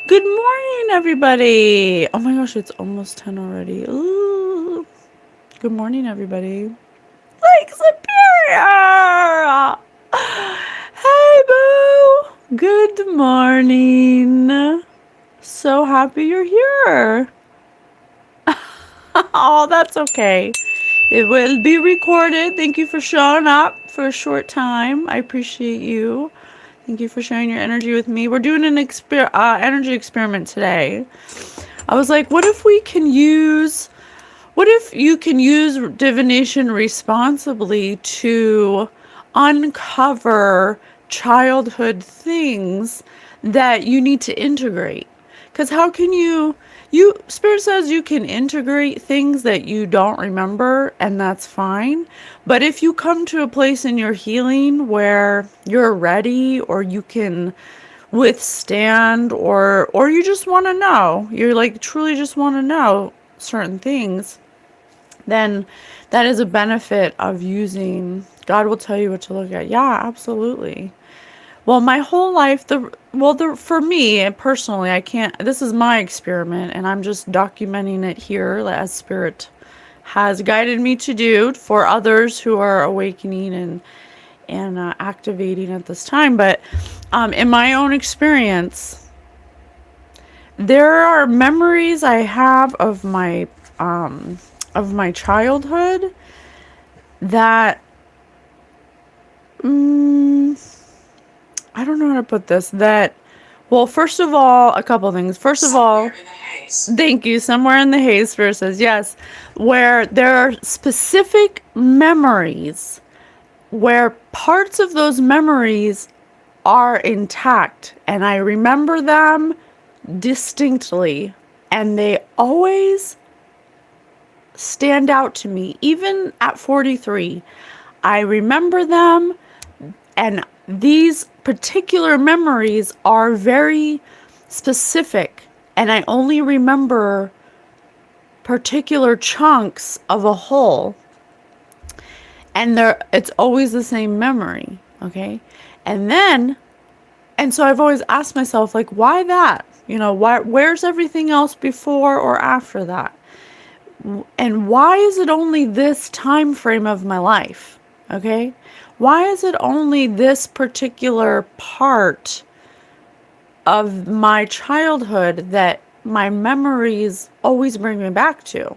Good morning, everybody. Oh my gosh, it's almost 10 already. Ooh. Good morning, everybody. Lake Superior! Hey, boo! Good morning. So happy you're here. Oh, that's okay. It will be recorded. Thank you for showing up for a short time. I appreciate you. Thank you for sharing your energy with me. We're doing an energy experiment today. I was like, what if you can use divination responsibly to uncover childhood things that you need to integrate? Because how can Spirit says you can integrate things that you don't remember, and that's fine. But if you come to a place in your healing where you're ready, or you can withstand, or you just want to know, you're like truly just want to know certain things, then that is a benefit of using. God will tell you what to look at. Yeah, absolutely. Well, my whole life, for me personally, I can't, this is my experiment and I'm just documenting it here as Spirit has guided me to do for others who are awakening and activating at this time. But in my own experience, there are memories I have of my childhood that I don't know how to put this. Well, first of all, a couple things. First of all, thank you. Somewhere in the haze, Spirit says yes, where there are specific memories where parts of those memories are intact, and I remember them distinctly, and they always stand out to me, even at 43. I remember them, and these particular memories are very specific, and I only remember particular chunks of a whole, and it's always the same memory, okay? And so I've always asked myself, like, why that? Where's everything else before or after that? And why is it only this time frame of my life? Okay? Why is it only this particular part of my childhood that my memories always bring me back to?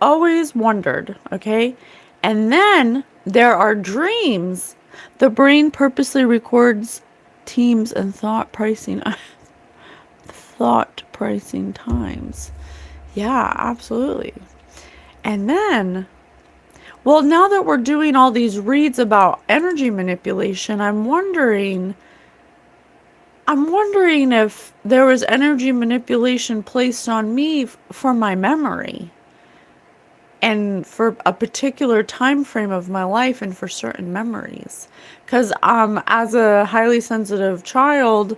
Always wondered, okay? And then there are dreams. The brain purposely records teams and thought pricing times. Yeah, absolutely. And then, well, now that we're doing all these reads about energy manipulation, I'm wondering if there was energy manipulation placed on me for my memory and for a particular time frame of my life and for certain memories. Because as a highly sensitive child,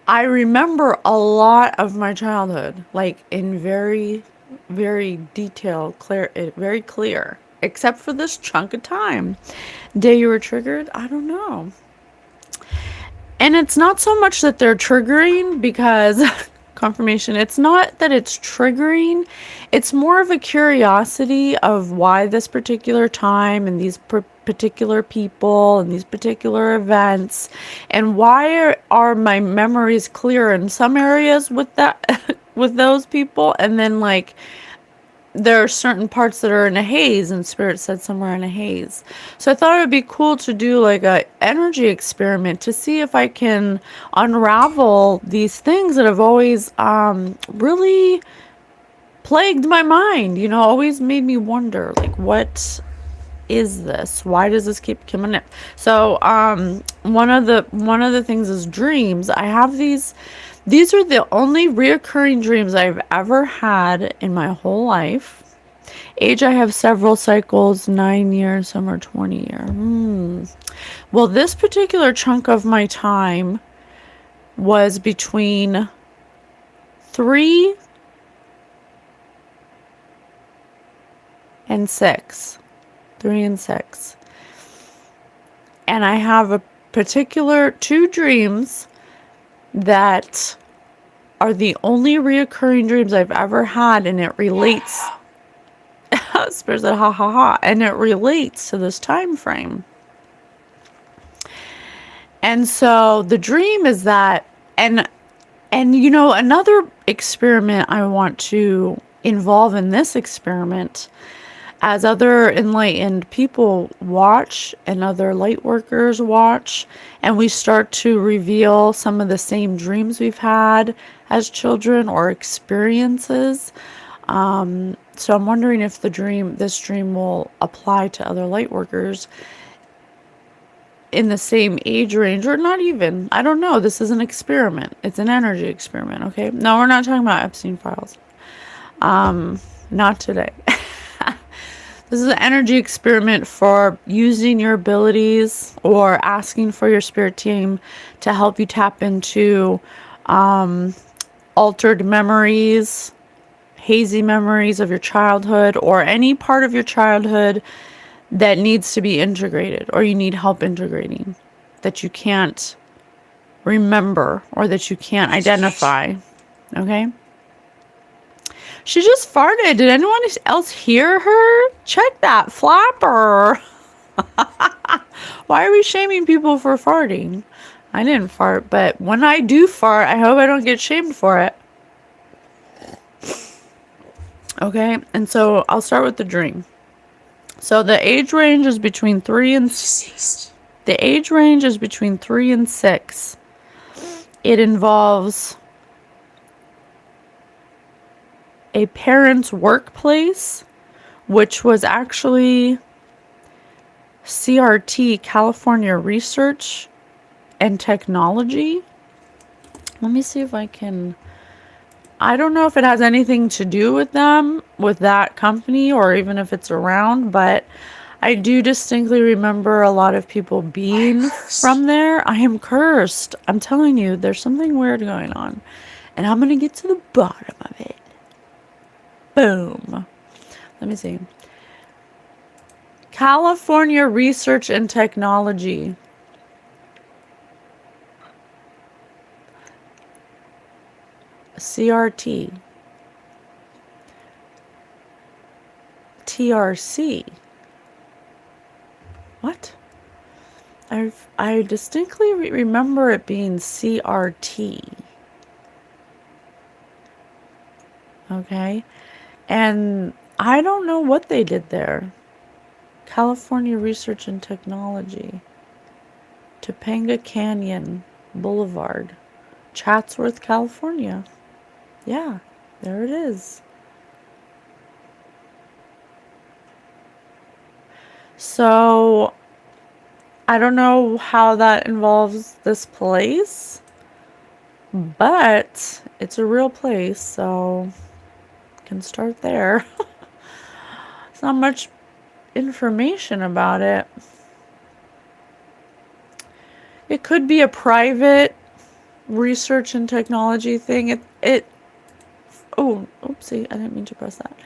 I remember a lot of my childhood, like in very, very detailed, very clear, except for this chunk of time. Day you were triggered? I don't know. And it's not so much that they're triggering, because confirmation, it's not that it's triggering. It's more of a curiosity of why this particular time and these particular people and these particular events, and why are my memories clear in some areas with that with those people, and then like there are certain parts that are in a haze, and Spirit said somewhere in a haze. So I thought it would be cool to do like a energy experiment to see if I can unravel these things that have always really plagued my mind, always made me wonder, like, what is this? Why does this keep coming up? So one of the things is dreams. I have these are the only reoccurring dreams I've ever had in my whole life. Age, I have several cycles, 9 years, some are 20 years. Well, this particular chunk of my time was between 3 and 6. 3 and 6. And I have a particular 2 dreams that are the only reoccurring dreams I've ever had, and it relates. Spirit said, ha ha ha, and it relates to this time frame. And so the dream is that, and another experiment I want to involve in this experiment, as other enlightened people watch and other light workers watch, and we start to reveal some of the same dreams we've had as children or experiences. So I'm wondering if this dream will apply to other light workers in the same age range, or not even. I don't know. This is an experiment. It's an energy experiment, okay? No, we're not talking about Epstein files. Not today. This is an energy experiment for using your abilities or asking for your spirit team to help you tap into altered memories, hazy memories of your childhood, or any part of your childhood that needs to be integrated, or you need help integrating, that you can't remember or that you can't identify. Okay? She just farted. Did anyone else hear her? Check that flapper. Why are we shaming people for farting? I didn't fart, but when I do fart, I hope I don't get shamed for it. Okay, and so I'll start with the dream. So the age range is between 3 and 6. The age range is between 3 and 6. It involves a parent's workplace, which was actually CRT, California Research and Technology. Let me see if I can. I don't know if it has anything to do with them, with that company, or even if it's around, but I do distinctly remember a lot of people being from there. I am cursed. I'm telling you, there's something weird going on, and I'm going to get to the bottom of it. Boom. Let me see. California Research and Technology. CRT. TRC. What? I distinctly remember it being CRT. Okay. And I don't know what they did there. California Research and Technology. Topanga Canyon Boulevard. Chatsworth, California. Yeah, there it is. So, I don't know how that involves this place, but it's a real place, so can start there. It's not much information about it. It could be a private research and technology thing. Oh, oopsie, I didn't mean to press that.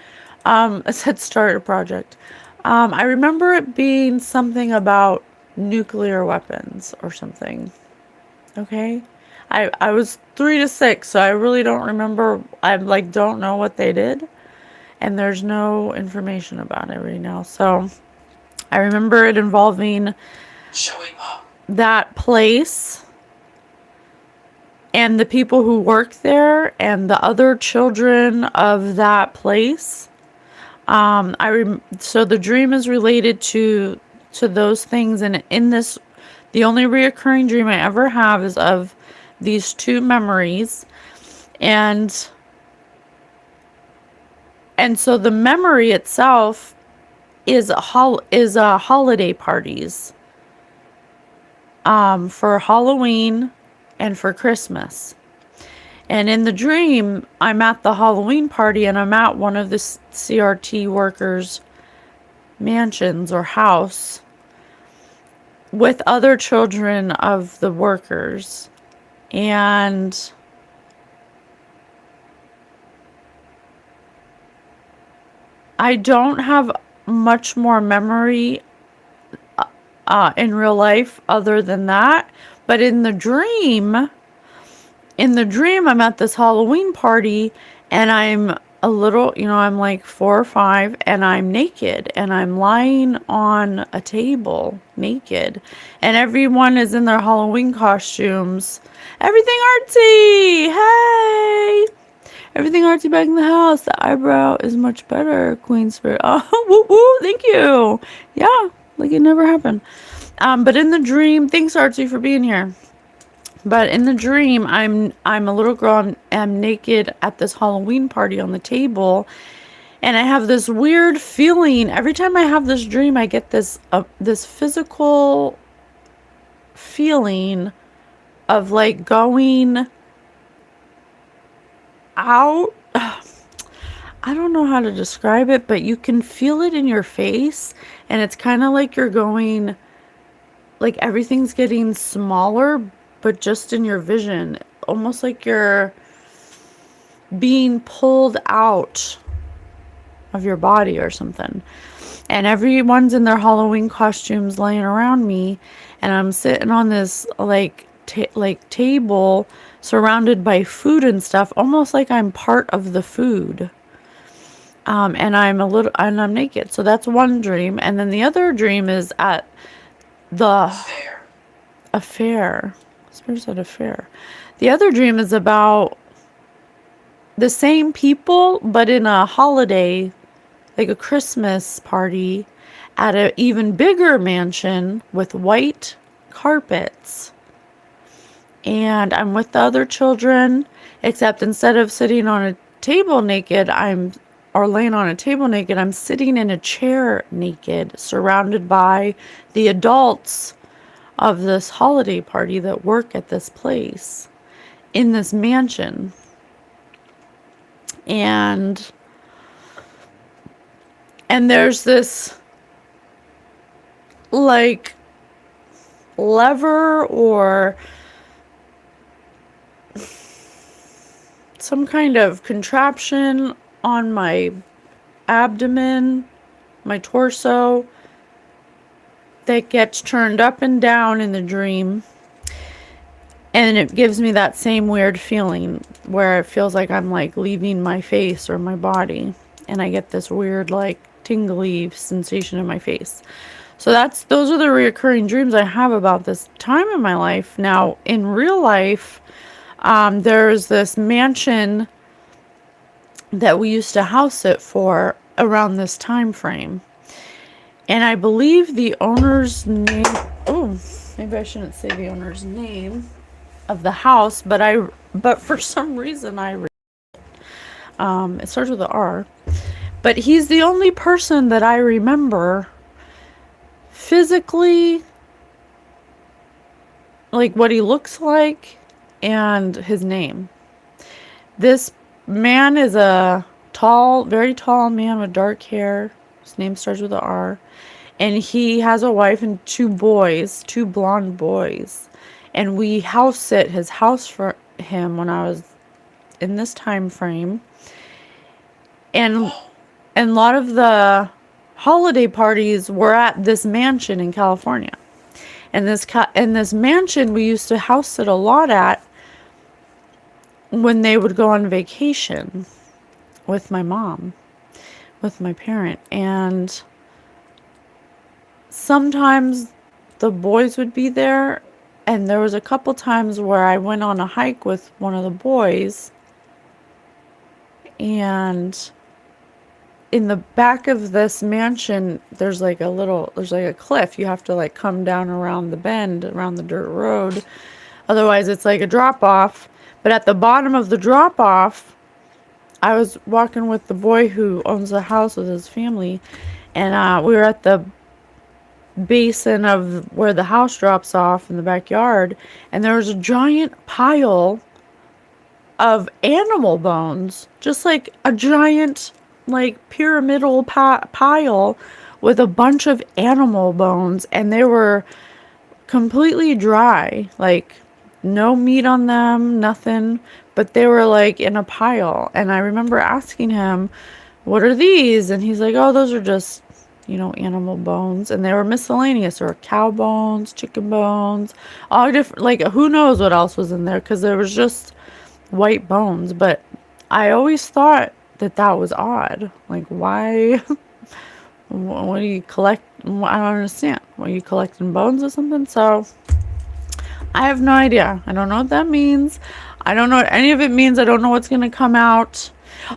It said start a project. I remember it being something about nuclear weapons or something. Okay. I was 3 to 6, so I really don't remember. I don't know what they did, and there's no information about it right now. So I remember it involving showing up that place and the people who work there and the other children of that place. So the dream is related to those things, and in this, the only reoccurring dream I ever have is of these two memories, and so the memory itself is holiday parties, for Halloween and for Christmas. And in the dream, I'm at the Halloween party, and I'm at one of the CRT workers' mansions or house with other children of the workers. And I don't have much more memory in real life other than that. But in the dream, in the dream, I'm at this Halloween party and I'm a little, I'm like 4 or 5 and I'm naked and I'm lying on a table naked and everyone is in their Halloween costumes. Everything artsy! Hey! Everything artsy back in the house. The eyebrow is much better, Queen Spirit. Oh, woo woo, thank you. Yeah, like it never happened. But in the dream, thanks Artsy for being here. But in the dream, I'm a little girl. I'm naked at this Halloween party on the table, and I have this weird feeling. Every time I have this dream, I get this physical feeling of like going out. I don't know how to describe it, but you can feel it in your face, and it's kind of like you're going, like everything's getting smaller, but just in your vision, almost like you're being pulled out of your body or something. And everyone's in their Halloween costumes laying around me, and I'm sitting on this like table surrounded by food and stuff, almost like I'm part of the food. And I'm naked. So that's one dream. And then the other dream is at a fair. Spirit's at a fair. The other dream is about the same people, but in a holiday, like a Christmas party at an even bigger mansion with white carpets. And I'm with the other children, except instead of sitting on a table naked, or laying on a table naked, I'm sitting in a chair naked, surrounded by the adults of this holiday party that work at this place in this mansion. And there's this like lever or some kind of contraption on my abdomen, my torso, that gets turned up and down in the dream. And it gives me that same weird feeling where it feels like I'm like leaving my face or my body. And I get this weird like tingly sensation in my face. So those are the reoccurring dreams I have about this time in my life. Now, in real life, there's this mansion that we used to house sit for around this time frame. And I believe the owner's name, maybe I shouldn't say the owner's name of the house, but for some reason it starts with an R. But he's the only person that I remember physically, like what he looks like and his name. This man is a very tall man with dark hair. His name starts with an R. And he has a wife and 2 boys, 2 blonde boys. And we house sit his house for him when I was in this time frame. And a lot of the holiday parties were at this mansion in California. And this mansion we used to house sit a lot at when they would go on vacation with my mom, with my parent. And sometimes the boys would be there, and there was a couple times where I went on a hike with one of the boys, and in the back of this mansion there's like a cliff. You have to like come down around the bend, around the dirt road, otherwise it's like a drop off. But at the bottom of the drop off, I was walking with the boy who owns the house with his family, and we were at the basin of where the house drops off in the backyard, and there was a giant pile of animal bones, just like a giant like pyramidal pile with a bunch of animal bones, and they were completely dry, like no meat on them, nothing, but they were like in a pile. And I remember asking him, what are these? And he's like, oh, those are just animal bones, and they were miscellaneous. There were cow bones, chicken bones, all different, like who knows what else was in there, because there was just white bones. But I always thought that that was odd. Like, why? What do you collect? I don't understand. Were you collecting bones or something? So I have no idea. I don't know what that means. I don't know what any of it means. I don't know what's going to come out.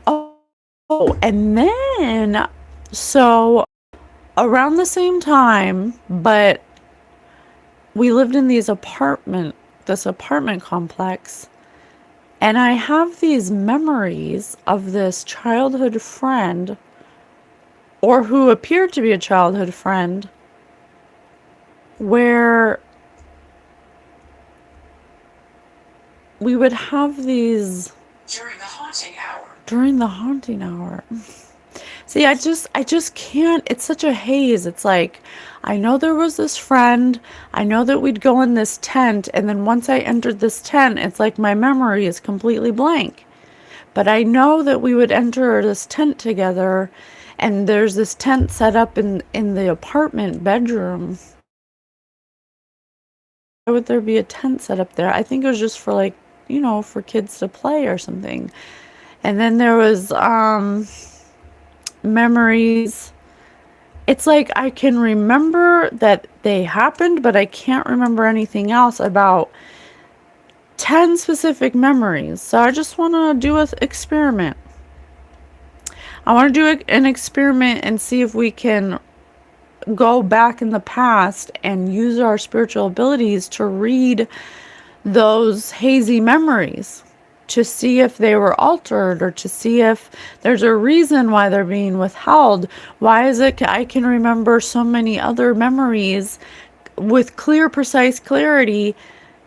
And then, so around the same time, but we lived in this apartment complex, and I have these memories of this childhood friend, or who appeared to be a childhood friend, where we would have these during the haunting hour. See, I just can't. It's such a haze. It's like, I know there was this friend. I know that we'd go in this tent, and then once I entered this tent, it's like my memory is completely blank. But I know that we would enter this tent together, and there's this tent set up in the apartment bedroom. Why would there be a tent set up there? I think it was just for, like, for kids to play or something. And then there was memories. It's like I can remember that they happened, but I can't remember anything else about 10 specific memories. So I just want to do an experiment. I want to do an experiment and see if we can go back in the past and use our spiritual abilities to read those hazy memories, to see if they were altered, or to see if there's a reason why they're being withheld. Why is it I can remember so many other memories with clear, precise clarity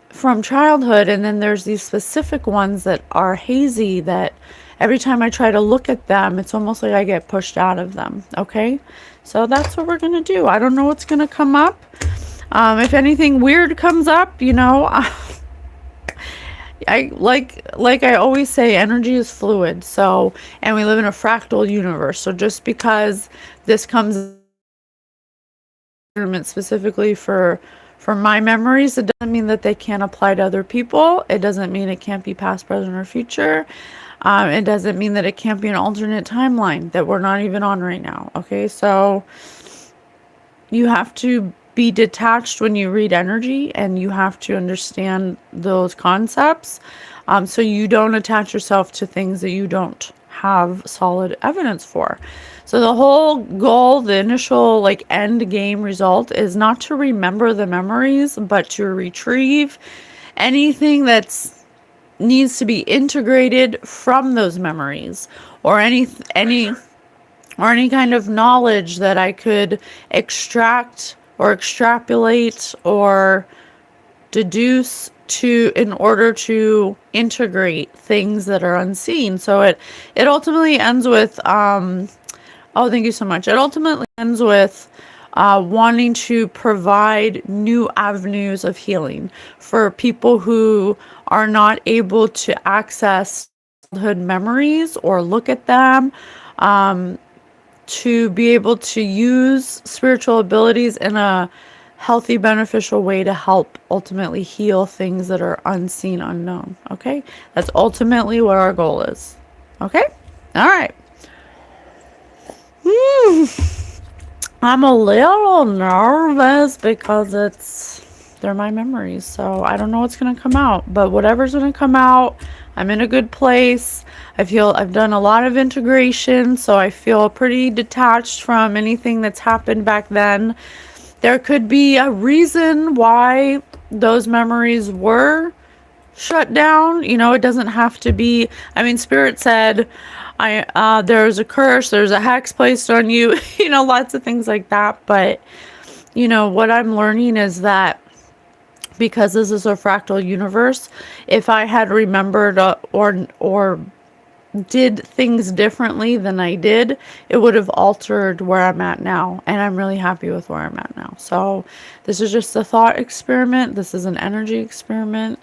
from childhood, and then there's these specific ones that are hazy, that every time I try to look at them, it's almost like I get pushed out of them. Okay, so that's what we're gonna do. I don't know what's gonna come up. If anything weird comes up, I like I always say, energy is fluid. So, and we live in a fractal universe. So just because this comes specifically for my memories, it doesn't mean that they can't apply to other people. It doesn't mean it can't be past, present, or future. It doesn't mean that it can't be an alternate timeline that we're not even on right now. Okay, so you have to be detached when you read energy, and you have to understand those concepts, so you don't attach yourself to things that you don't have solid evidence for. So the whole goal, the initial end game result, is not to remember the memories, but to retrieve anything that's needs to be integrated from those memories, or any kind of knowledge that I could extract or extrapolate or deduce in order to integrate things that are unseen. So it ultimately ends with thank you so much. It ultimately ends with wanting to provide new avenues of healing for people who are not able to access childhood memories or look at them, to be able to use spiritual abilities in a healthy, beneficial way to help ultimately heal things that are unseen, unknown. Okay? That's ultimately what our goal is. Okay? All right. I'm a little nervous because they're my memories. So I don't know what's going to come out, but whatever's going to come out, I'm in a good place. I feel I've done a lot of integration, so I feel pretty detached from anything that's happened back then. There could be a reason why those memories were shut down. It doesn't have to be. I mean, Spirit said, there's a curse, there's a hex placed on you, lots of things like that. But, what I'm learning is that because this is a fractal universe, if I had remembered or did things differently than I did, it would have altered where I'm at now. And I'm really happy with where I'm at now. So this is just a thought experiment. This is an energy experiment,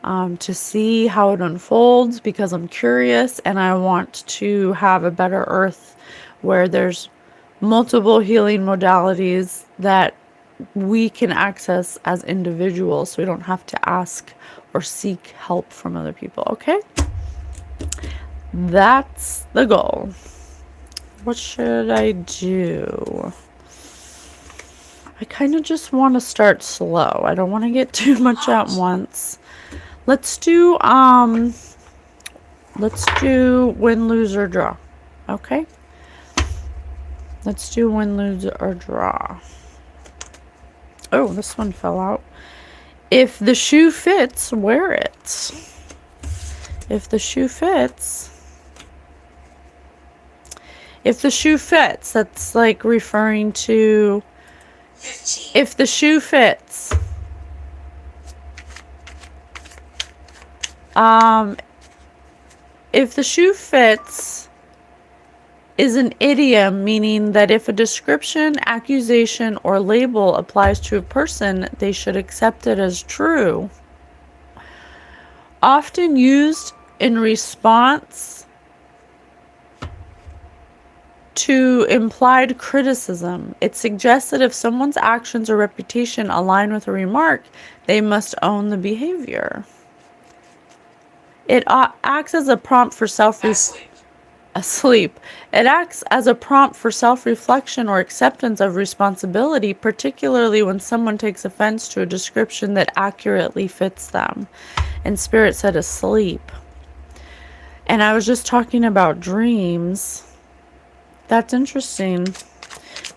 to see how it unfolds, because I'm curious and I want to have a better earth where there's multiple healing modalities that we can access as individuals, so we don't have to ask or seek help from other people. Okay? That's the goal. What should I do? I kind of just want to start slow. I don't want to get too much at once. Let's do win, lose, or draw. Okay? Let's do win, lose, or draw. Oh, this one fell out. If the shoe fits, wear it. If the shoe fits. If the shoe fits, that's like referring to 15. If the shoe fits. If the shoe fits is an idiom meaning that if a description, accusation, or label applies to a person, they should accept it as true. Often used in response to implied criticism, it suggests that if someone's actions or reputation align with a remark, they must own the behavior. It acts as a prompt for Asleep. It acts as a prompt for self-reflection or acceptance of responsibility, particularly when someone takes offense to a description that accurately fits them. And Spirit said asleep. And I was just talking about dreams. That's interesting.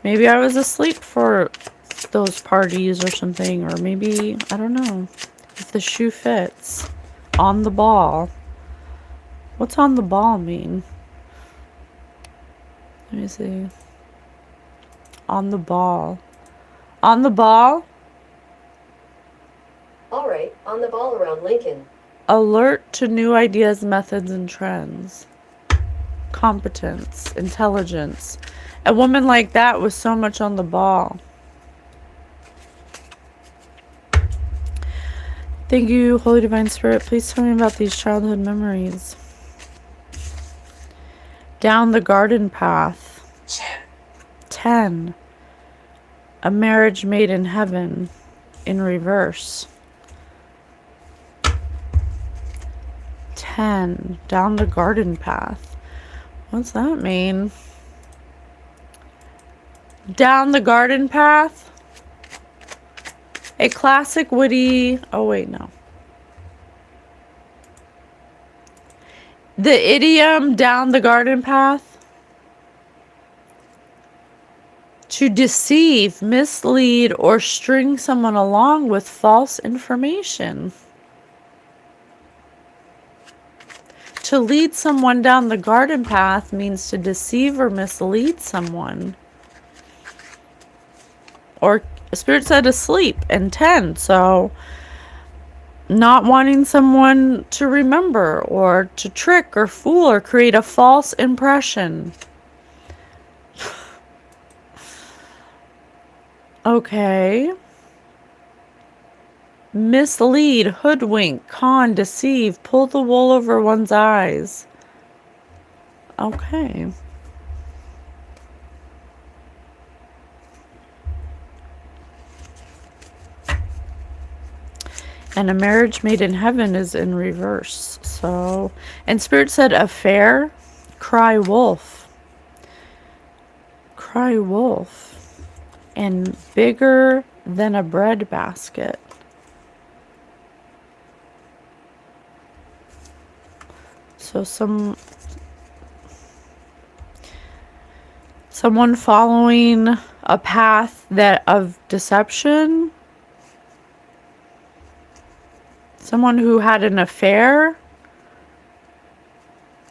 Maybe I was asleep for those parties or something, or maybe, I don't know. If the shoe fits. On the ball. What's on the ball mean? Let me see. On the ball. On the ball? All right, on the ball around Lincoln. Alert to new ideas, methods, and trends. Competence, intelligence. A woman like that was so much on the ball. Thank you, Holy Divine Spirit. Please tell me about these childhood memories. Down the garden path. 10. A marriage made in heaven. In reverse. 10. Down the garden path. What's that mean? Down the garden path? A classic witty... Oh, wait, no. The idiom down the garden path. To deceive, mislead, or string someone along with false information. To lead someone down the garden path means to deceive or mislead someone. Or Spirit said asleep and 10, so not wanting someone to remember or to trick or fool or create a false impression. Okay. Mislead, hoodwink, con, deceive, pull the wool over one's eyes. Okay. And a marriage made in heaven is in reverse. So, and Spirit said affair, cry wolf. Cry wolf. And bigger than a bread basket. So someone following a path that of deception. Someone who had an affair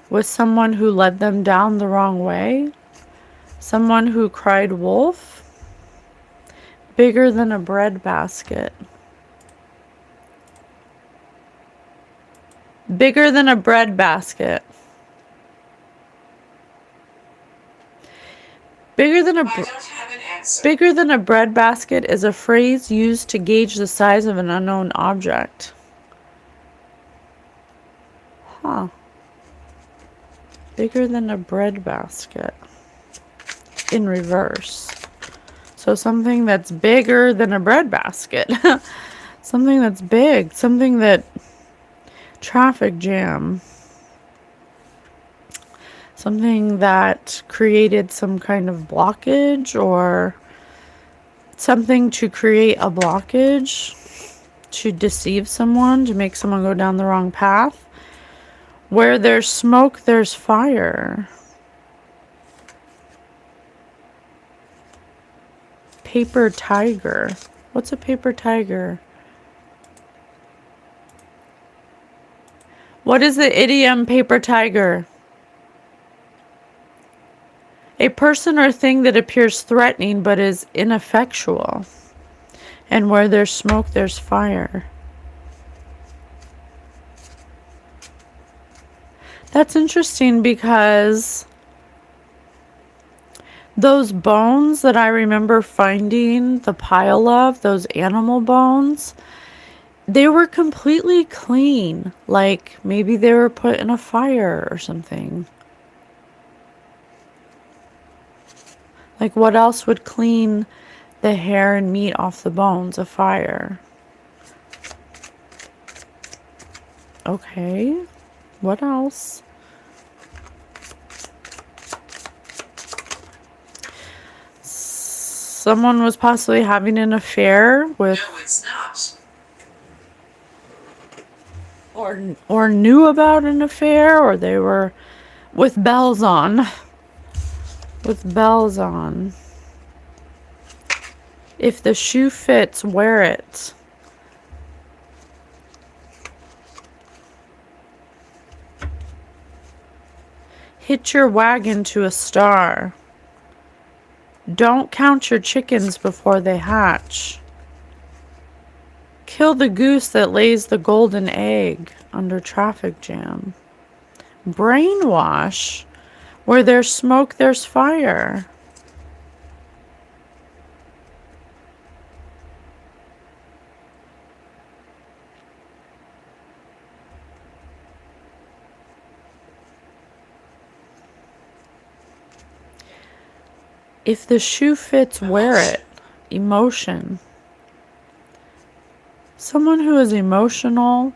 with someone who led them down the wrong way. Someone who cried wolf. Bigger than a bread basket. Bigger than a bread basket. Bigger than a bread basket is a phrase used to gauge the size of an unknown object. Huh. Bigger than a bread basket. in reverse. So something that's bigger than a breadbasket. Something that's big. Something that... Traffic jam. Something that created some kind of blockage, or something to create a blockage, to deceive someone, to make someone go down the wrong path. Where there's smoke, there's fire. Paper tiger. What's a paper tiger? What is the idiom paper tiger? A person or thing that appears threatening but is ineffectual. And where there's smoke, there's fire. That's interesting because those bones that I remember finding the pile of, those animal bones, they were completely clean. Like maybe they were put in a fire or something. Like what else would clean the hair and meat off the bones? A fire. Okay. What else? Someone was possibly having an affair with... No, it's not. Or knew about an affair, or they were with bells on. With bells on. If the shoe fits, wear it. Hitch your wagon to a star. Don't count your chickens before they hatch. Kill the goose that lays the golden egg under traffic jam. Brainwash. Where there's smoke, there's fire. If the shoe fits, wear it. Emotion. Someone who is emotional,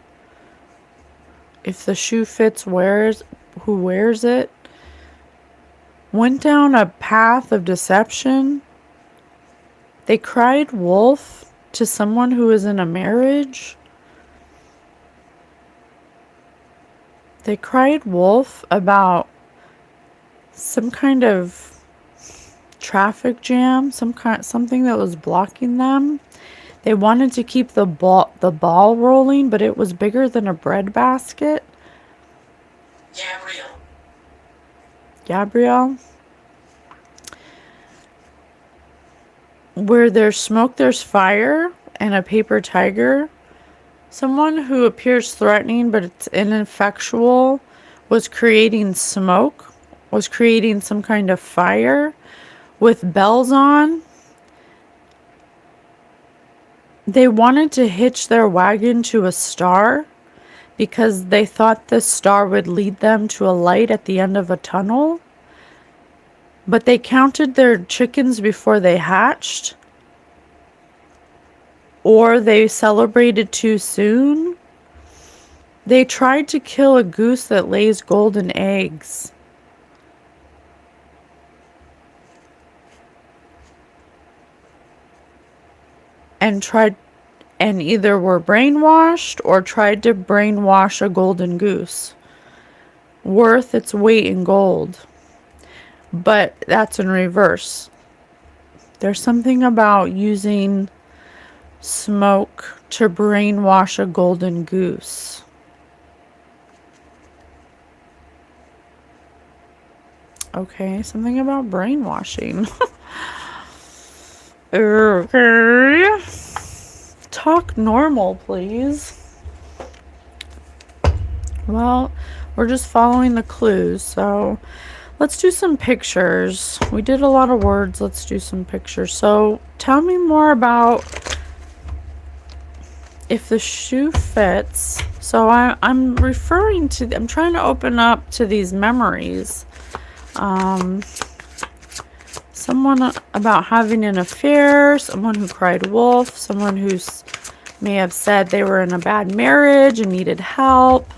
if the shoe fits, who wears it, went down a path of deception. They cried wolf to someone who is in a marriage. They cried wolf about some kind of traffic jam, something that was blocking them. They wanted to keep the ball rolling, but it was bigger than a breadbasket. Gabrielle. Where there's smoke, there's fire, and a paper tiger. Someone who appears threatening, but it's ineffectual, was creating smoke, was creating some kind of fire with bells on. They wanted to hitch their wagon to a star because they thought this star would lead them to a light at the end of a tunnel. But they counted their chickens before they hatched. Or they celebrated too soon. They tried to kill a goose that lays golden eggs. And either were brainwashed or tried to brainwash a golden goose worth its weight in gold. But that's in reverse. There's something about using smoke to brainwash a golden goose. Okay, something about brainwashing. Okay. Talk normal, please. Well, we're just following the clues, so let's do some pictures. We did a lot of words. Let's do some pictures. So tell me more about if the shoe fits. So I'm referring to, I'm trying to open up to these memories. Someone about having an affair, someone who cried wolf, someone who may have said they were in a bad marriage and needed help.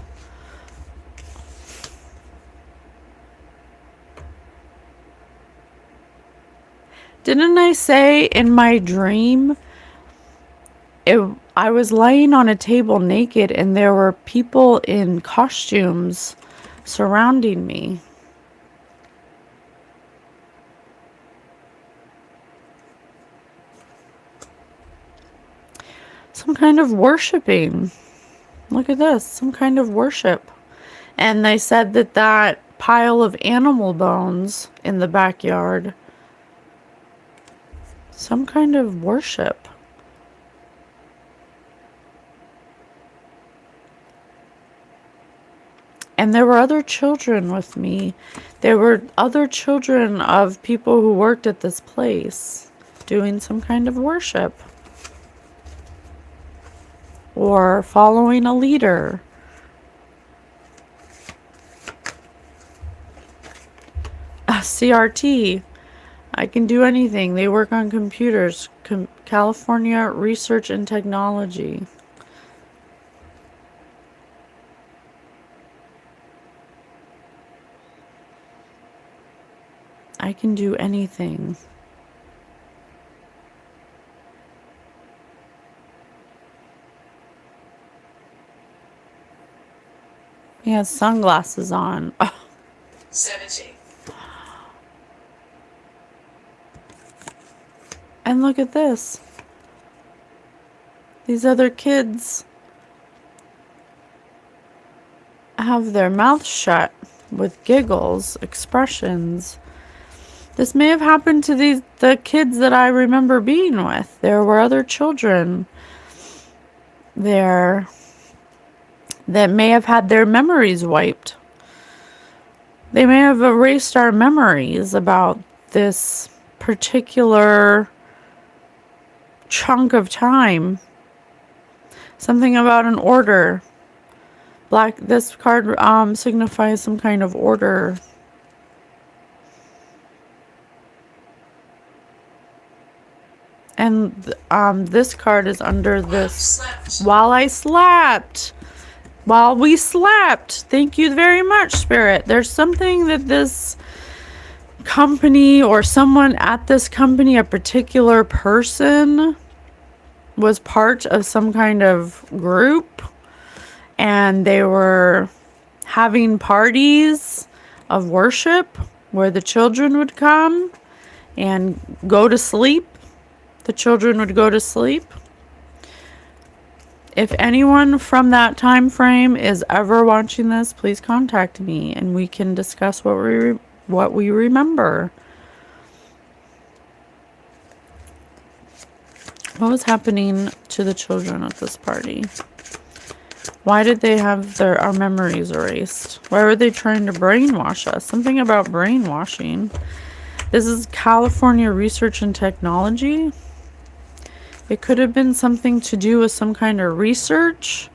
Didn't I say in my dream, I was laying on a table naked and there were people in costumes surrounding me? Some kind of worshiping. Look at this, some kind of worship. And they said that that pile of animal bones in the backyard, some kind of worship. And there were other children with me. There were other children of people who worked at this place doing some kind of worship. Or following a leader. A CRT. I can do anything. They work on computers. California Research and Technology. I can do anything. He has sunglasses on. 70. And look at this. These other kids have their mouths shut with giggles, expressions. This may have happened to the kids that I remember being with. There were other children there that may have had their memories wiped. They may have erased our memories about this particular chunk of time. Something about an order. This card signifies some kind of order. And this card is under this. While I slept. While we slept. Thank you very much, Spirit. There's something that this company or someone at this company, a particular person, was part of some kind of group. And they were having parties of worship where the children would come and go to sleep. The children would go to sleep. If anyone from that time frame is ever watching this, please contact me and we can discuss what we remember. What was happening to the children at this party? Why did they have our memories erased? Why were they trying to brainwash us? Something about brainwashing. This is California Research and Technology. It could have been something to do with some kind of research.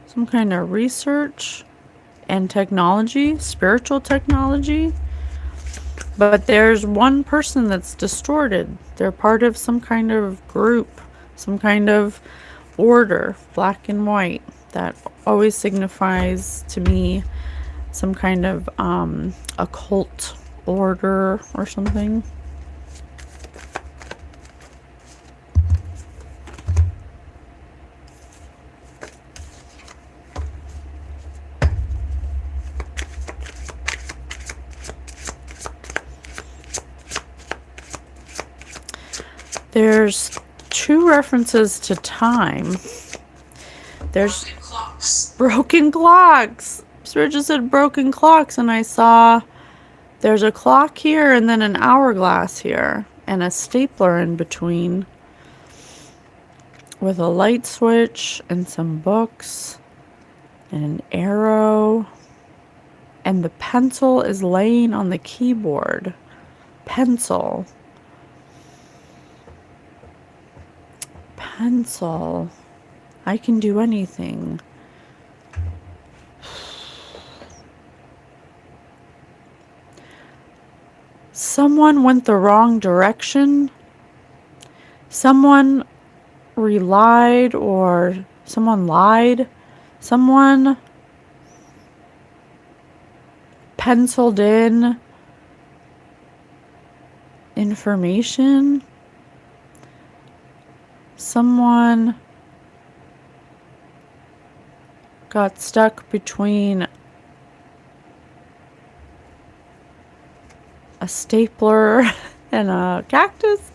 Some kind of research and technology, spiritual technology. But there's one person that's distorted. They're part of some kind of group, some kind of order, black and white. That always signifies to me some kind of occult order or something. There's two references to time. There's broken clocks. Spirit just said broken clocks, and I saw there's a clock here and then an hourglass here and a stapler in between with a light switch and some books and an arrow, and the pencil is laying on the keyboard. Pencil. I can do anything. someone went the wrong direction. Someone relied or someone lied. Someone penciled in information. Someone got stuck between a stapler and a cactus.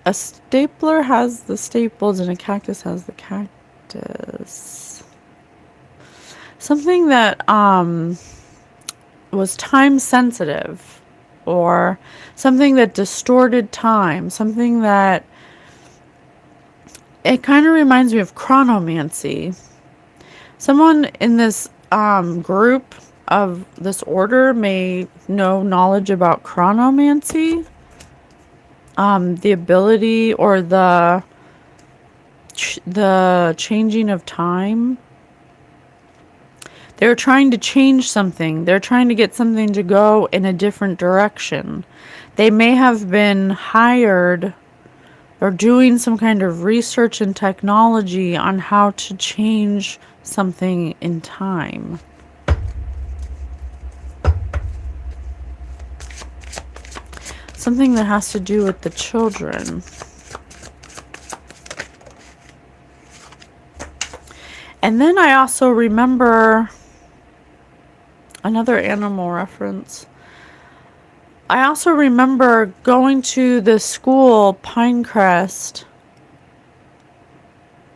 A stapler has the staples and a cactus has the cactus. Something that was time sensitive, or something that distorted time, something that, it kind of reminds me of chronomancy. Someone in this group of this order may know knowledge about chronomancy, the ability or the changing of time. They're trying to change something. They're trying to get something to go in a different direction. They may have been hired or doing some kind of research and technology on how to change something in time. Something that has to do with the children. And then I also remember another animal reference. I also remember going to the school, Pinecrest.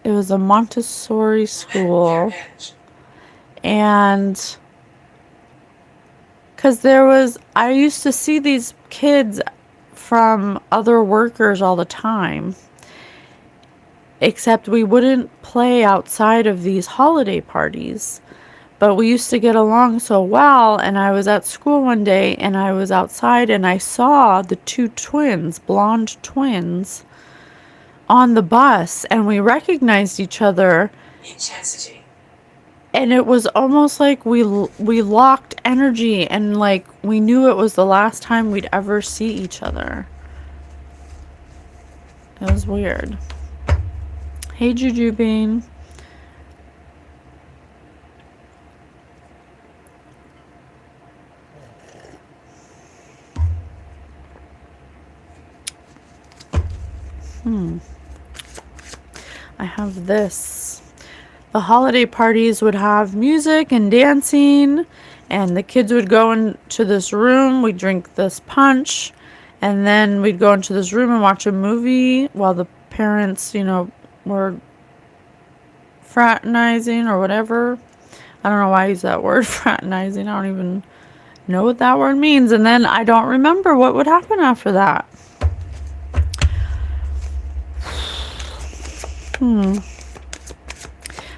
It was a Montessori school. And because I used to see these kids from other workers all the time. Except we wouldn't play outside of these holiday parties. But we used to get along so well, and I was at school one day, and I was outside, and I saw the two twins, blonde twins, on the bus, and we recognized each other. Intensity. And it was almost like we locked energy, and like we knew it was the last time we'd ever see each other. It was weird. Hey, Juju Bean. I have this. The holiday parties would have music and dancing, and the kids would go into this room. We'd drink this punch, and then we'd go into this room and watch a movie while the parents, were fraternizing or whatever. I don't know why I use that word, fraternizing. I don't even know what that word means. And then I don't remember what would happen after that.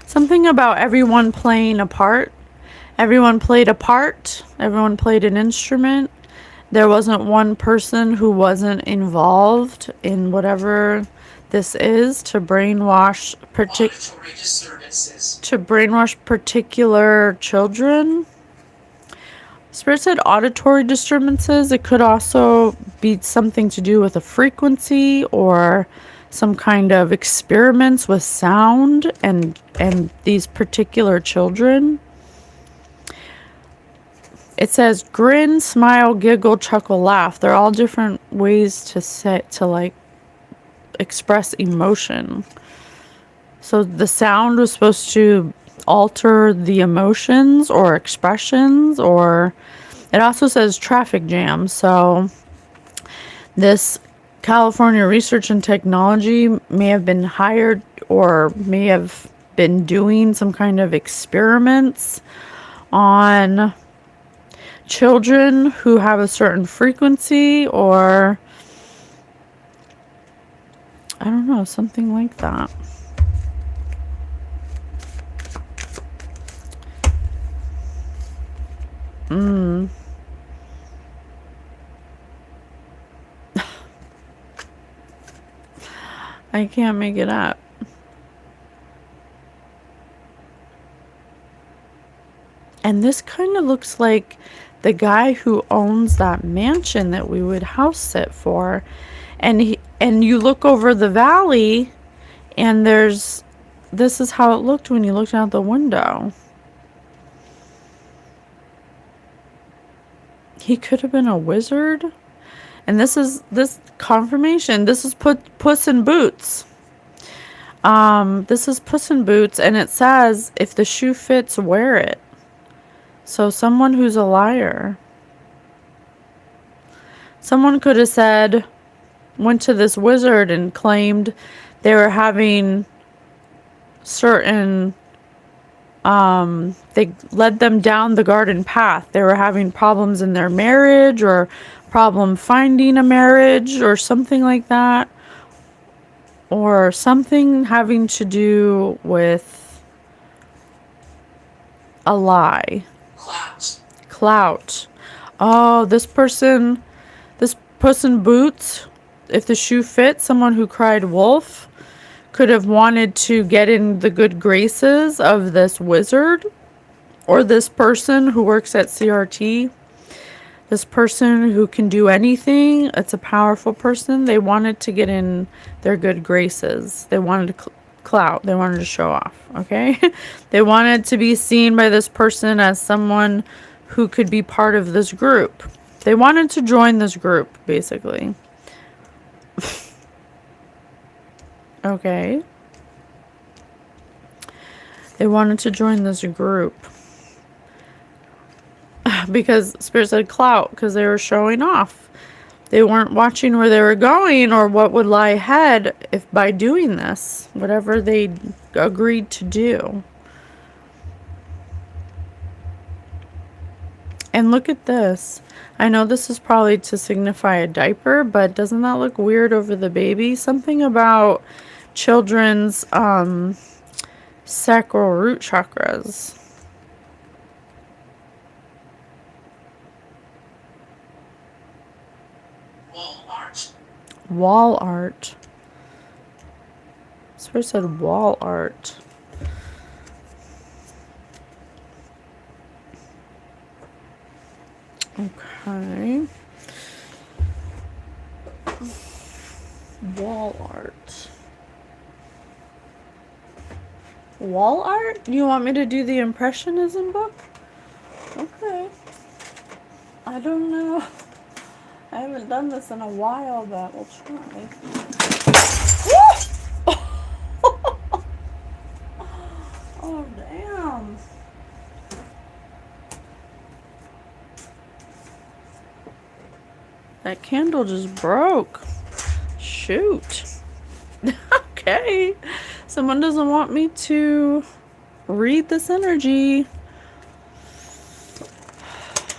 Something about everyone playing a part. Everyone played a part. Everyone played an instrument. There wasn't one person who wasn't involved in whatever this is to brainwash particular children. Spirit said auditory disturbances. It could also be something to do with a frequency or some kind of experiments with sound and these particular children. It says grin, smile, giggle, chuckle, laugh. They're all different ways to express emotion. So the sound was supposed to alter the emotions or expressions, or it also says traffic jam. So this California Research and Technology may have been hired or may have been doing some kind of experiments on children who have a certain frequency, or I don't know, something like that. I can't make it up. And this kind of looks like the guy who owns that mansion that we would house sit for. And you look over the valley, and this is how it looked when you looked out the window. He could have been a wizard. And this confirmation. This is Puss in Boots. This is Puss in Boots, and it says, if the shoe fits, wear it. So someone who's a liar. Someone could have said, went to this wizard and claimed they were having certain, they led them down the garden path. They were having problems in their marriage, or problem finding a marriage, or something like that. Or something having to do with a lie. Clout. Oh, this Puss in Boots, if the shoe fits, someone who cried wolf, could have wanted to get in the good graces of this wizard, or this person who works at CRT. This person who can do anything. It's a powerful person. They wanted to get in their good graces. They wanted to clout. They wanted to show off. Okay? They wanted to be seen by this person as someone who could be part of this group. They wanted to join this group, basically. Okay. They wanted to join this group. Because Spirit said clout, because they were showing off. They weren't watching where they were going or what would lie ahead if by doing this, whatever they agreed to do. And look at this. I know this is probably to signify a diaper, but doesn't that look weird over the baby? Something about children's sacral root chakras. Wall art. Spirit said wall art. Okay. Wall art. Wall art? You want me to do the Impressionism book? Okay. I don't know. I haven't done this in a while, but we'll try. Oh, damn. That candle just broke. Shoot. Okay. Someone doesn't want me to read this energy.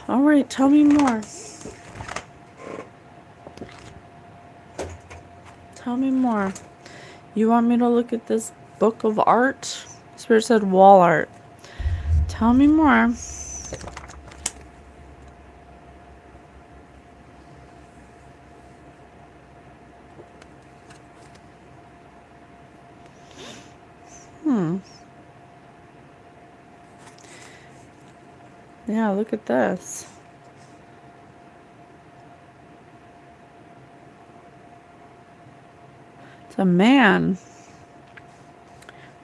All right, tell me more. Tell me more. You want me to look at this book of art? Spirit said wall art. Tell me more. Yeah, look at this. It's a man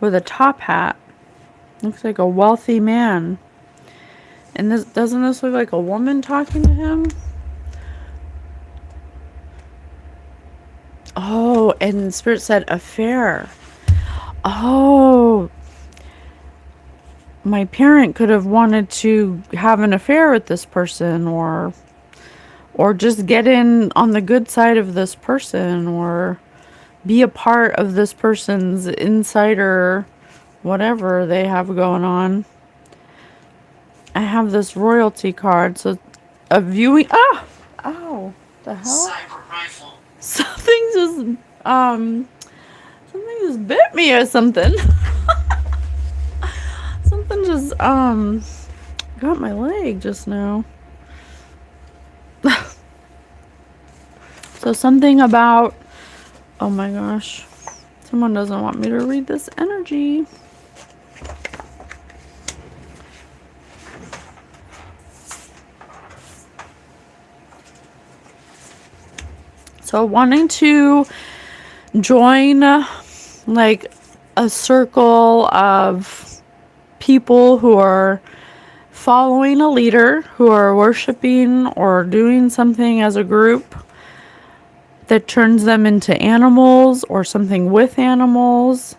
with a top hat. Looks like a wealthy man. And doesn't this look like a woman talking to him? Oh, and Spirit said affair. Oh, my parent could have wanted to have an affair with this person, or just get in on the good side of this person, or be a part of this person's insider whatever they have going on. I have this royalty card, so a viewing. Oh, the hell! Cyber rifle. Something just bit me or something. Something just got my leg just now. So something about, oh my gosh, someone doesn't want me to read this energy. So wanting to join like a circle of people who are following a leader, who are worshiping or doing something as a group that turns them into animals or something with animals.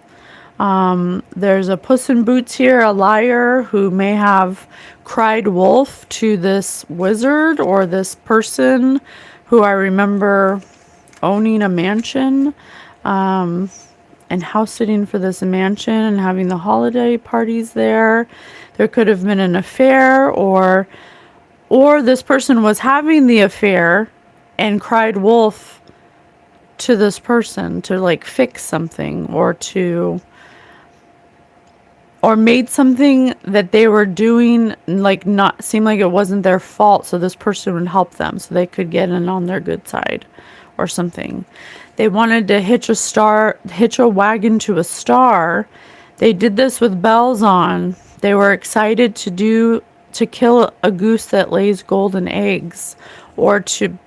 There's a Puss in Boots here, a liar who may have cried wolf to this wizard or this person who I remember owning a mansion and house sitting for this mansion and having the holiday parties there. There could have been an affair, or this person was having the affair and cried wolf to this person to like fix something, or made something that they were doing like not seem like it wasn't their fault, so this person would help them so they could get in on their good side or something. They wanted to hitch a wagon to a star. They did this with bells on. They were excited to kill a goose that lays golden eggs, or to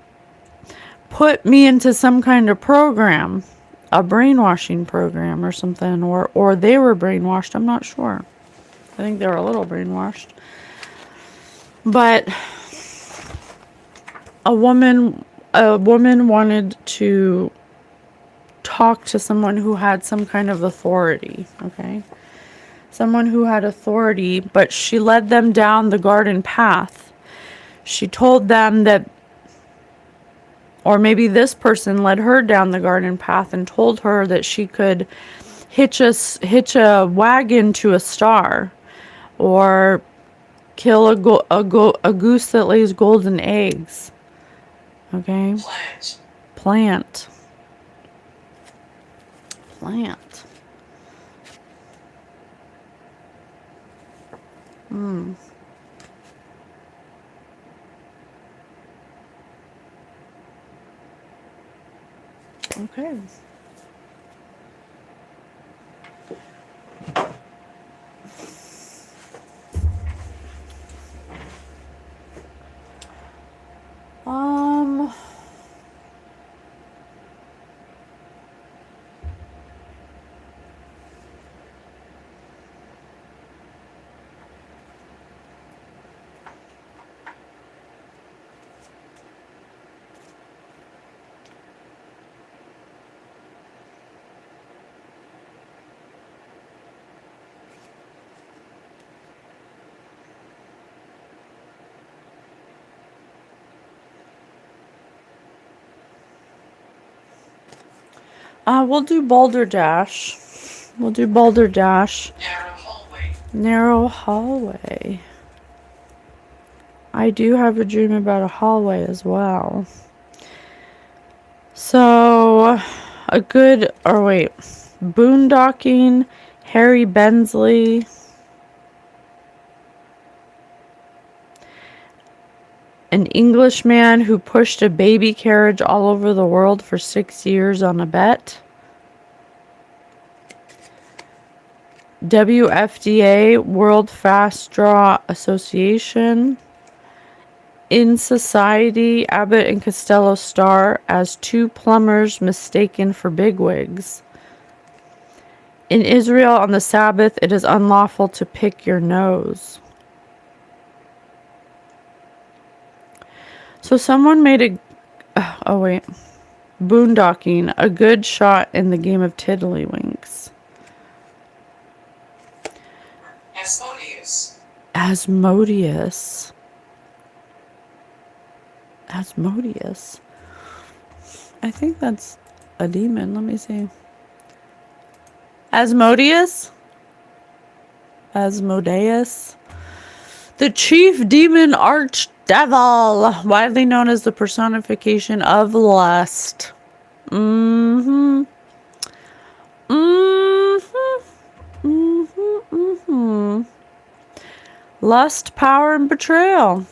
put me into some kind of program, a brainwashing program or something, or they were brainwashed. I'm not sure. I think they were a little brainwashed. But a woman wanted to talk to someone who had some kind of authority, okay? Someone who had authority, but she led them down the garden path. She told them that, or maybe this person led her down the garden path and told her that she could hitch a wagon to a star, or kill a goose that lays golden eggs. Okay? Plant. Okay. We'll do balderdash. Narrow hallway. I do have a dream about a hallway as well. So, boondocking, Harry Bensley. An Englishman who pushed a baby carriage all over the world for 6 years on a bet. WFDA, World Fast Draw Association. In Society, Abbott and Costello star as two plumbers mistaken for bigwigs. In Israel, on the Sabbath, it is unlawful to pick your nose. So someone made boondocking, a good shot in the game of Tiddlywinks. Asmodeus. I think that's a demon. Let me see. Asmodeus. The chief demon archdevil, widely known as the personification of lust. Lust, power, and betrayal.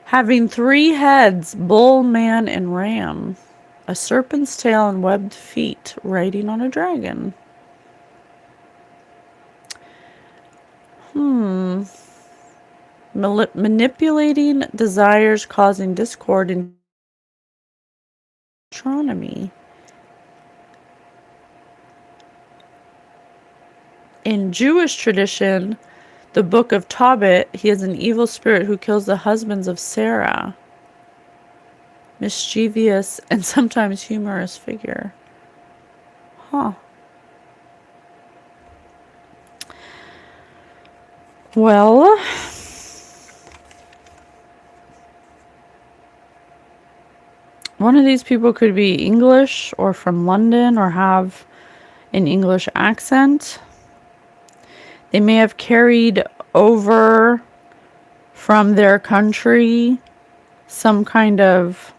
Having 3 heads, bull, man, and ram. A serpent's tail and webbed feet, riding on a dragon. manipulating desires, causing discord in Deuteronomy. In Jewish tradition, the book of Tobit, he is an evil spirit who kills the husbands of Sarah. Mischievous and sometimes humorous figure. Huh. Well, one of these people could be English or from London or have an English accent. They may have carried over from their country some kind of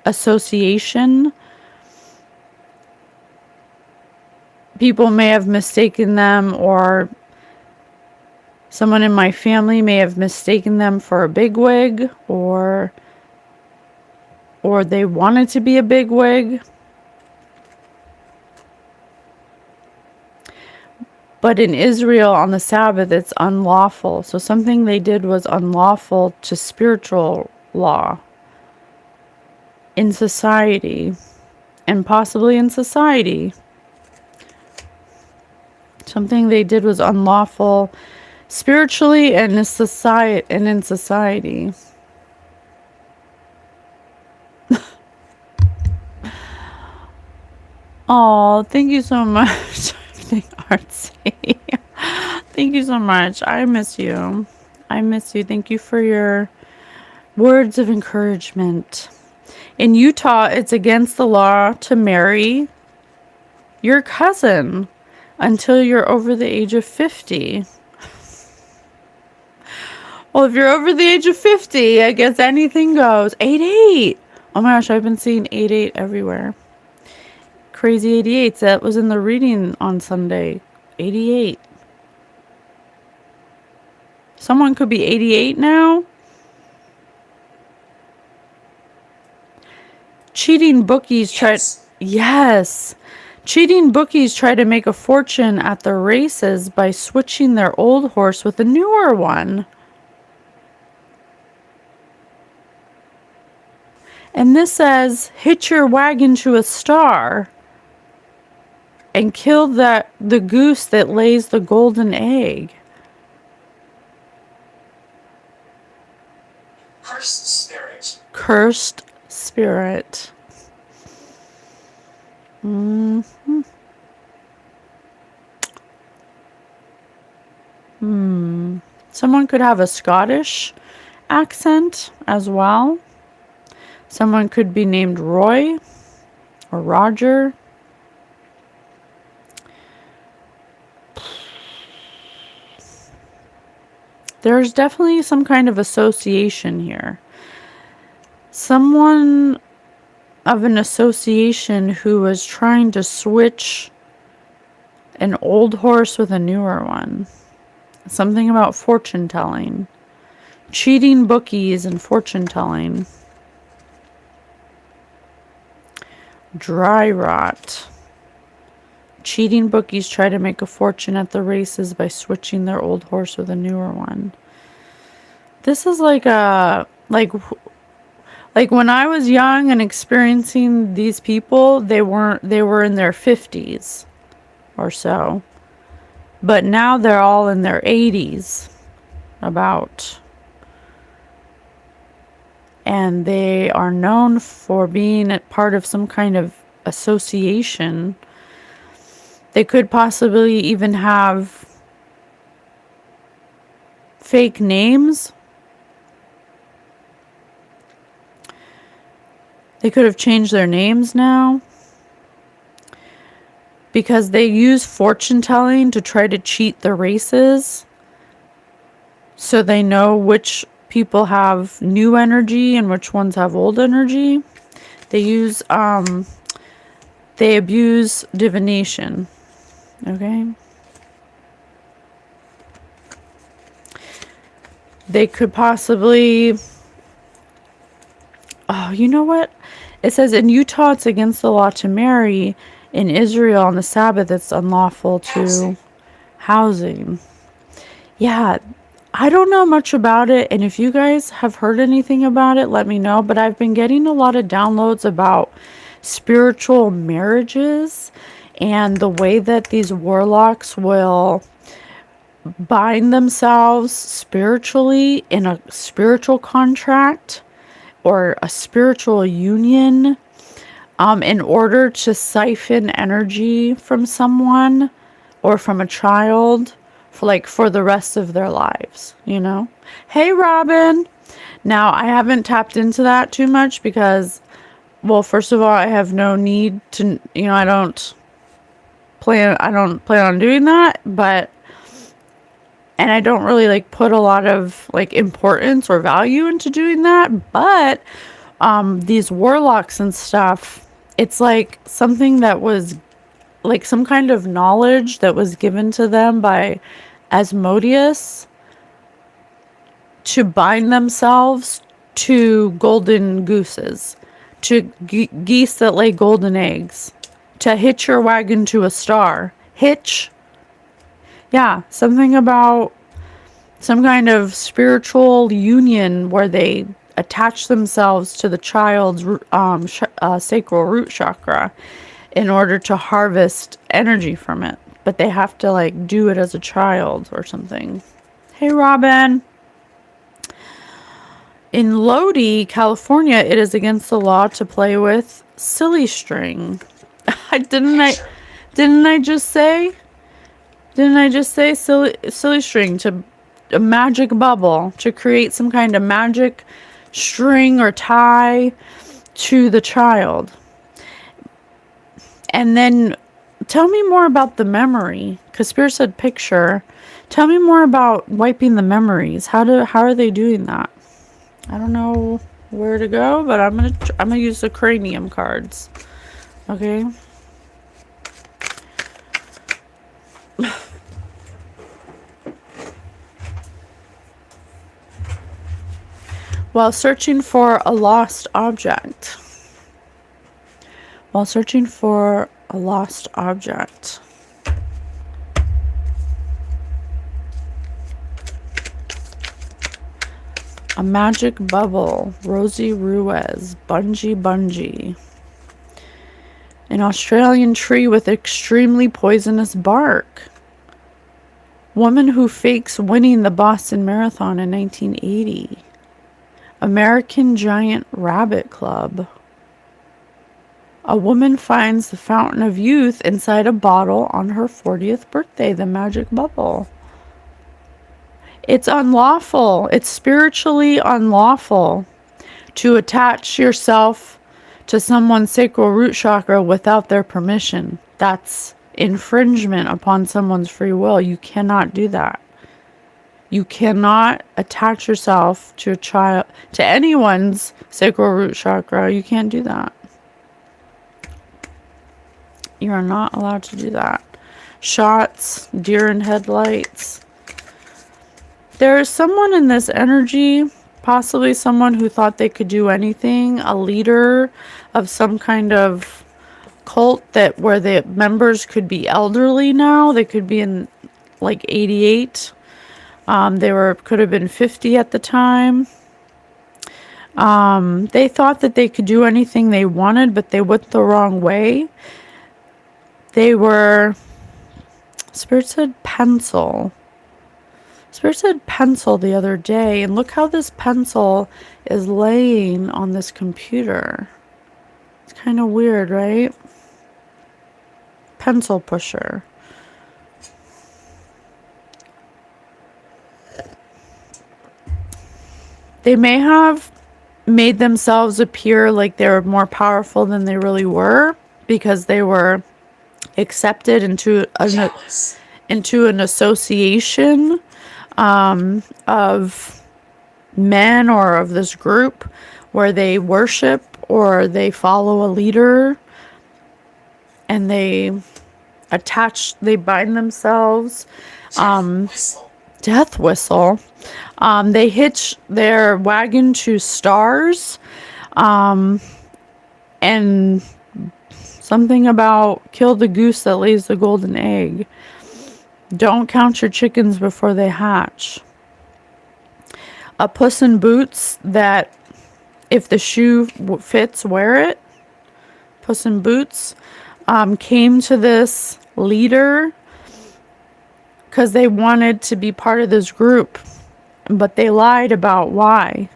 association. People may have mistaken them, or someone in my family may have mistaken them for a bigwig, or they wanted to be a bigwig. But in Israel on the Sabbath, it's unlawful. So something they did was unlawful to spiritual law in society, and possibly in society. Something they did was unlawful spiritually and in society. Oh, thank you so much. Artsy. Thank you so much. I miss you. Thank you for your words of encouragement. In Utah, it's against the law to marry your cousin until you're over the age of 50. Well, if you're over the age of 50, I guess anything goes. 88. Oh my gosh, I've been seeing 88 everywhere. Crazy 88. That was in the reading on Sunday. 88. Someone could be 88 now. Cheating bookies try. Yes. Cheating bookies try to make a fortune at the races by switching their old horse with a newer one. And this says, hitch your wagon to a star and kill the goose that lays the golden egg. Cursed spirit. Cursed spirit. Someone could have a Scottish accent as well. Someone could be named Roy or Roger. There's definitely some kind of association here. Someone of an association who was trying to switch an old horse with a newer one. Something about fortune telling. Cheating bookies and fortune telling. Dry rot. Cheating bookies try to make a fortune at the races by switching their old horse with a newer one. This is like when I was young and experiencing these people, they were in their 50s or so. But now they're all in their 80s about. And they are known for being a part of some kind of association. They could possibly even have fake names. They could have changed their names now. Because they use fortune telling to try to cheat the races. So they know which people have new energy and which ones have old energy. They abuse divination. Okay. They could possibly, oh, you know what? It says in Utah it's against the law to marry. In Israel on the Sabbath it's unlawful to housing. Yeah. I don't know much about it, and if you guys have heard anything about it, let me know. But I've been getting a lot of downloads about spiritual marriages and the way that these warlocks will bind themselves spiritually in a spiritual contract or a spiritual union in order to siphon energy from someone or from a child for the rest of their lives, you know? Hey, Robin. Now, I haven't tapped into that too much because, well, first of all, I have no need to, I don't plan on doing that, and I don't really put a lot of importance or value into doing that, but these warlocks and stuff, it's like something that was some kind of knowledge that was given to them by Asmodeus to bind themselves to golden gooses, to geese that lay golden eggs, to hitch your wagon to a star. Hitch? Yeah, something about some kind of spiritual union where they attach themselves to the child's sacral root chakra in order to harvest energy from it. But they have to do it as a child or something. Hey, Robin. In Lodi, California, it is against the law to play with silly string. Didn't I just say silly string, to a magic bubble, to create some kind of magic string or tie to the child? And then tell me more about the memory, because Spirit said picture. Tell me more about wiping the memories. How are they doing that? I don't know where to go, but I'm gonna use the cranium cards. Okay. While searching for a lost object. While searching for a lost object. A magic bubble. Rosie Ruiz. Bungee. An Australian tree with extremely poisonous bark. Woman who fakes winning the Boston Marathon in 1980. American Giant Rabbit Club. A woman finds the fountain of youth inside a bottle on her 40th birthday, the magic bubble. It's unlawful. It's spiritually unlawful to attach yourself to someone's sacral root chakra without their permission. That's infringement upon someone's free will. You cannot do that. You cannot attach yourself to anyone's sacral root chakra. You can't do that. You are not allowed to do that. Shots, deer in headlights. There is someone in this energy, possibly someone who thought they could do anything, a leader of some kind of cult where the members could be elderly now. They could be in 88. Could have been 50 at the time. They thought that they could do anything they wanted, but they went the wrong way. Spirit said pencil. Spirit said pencil the other day, and look how this pencil is laying on this computer. It's kind of weird, right? Pencil pusher. They may have made themselves appear like they were more powerful than they really were because they were accepted into an association of men or of this group where they worship or they follow a leader, and they bind themselves. Death whistle. They hitch their wagon to stars, and something about kill the goose that lays the golden egg. Don't count your chickens before they hatch. a Puss in Boots that if the shoe fits, wear it. Puss in Boots came to this leader because they wanted to be part of this group, but they lied about why.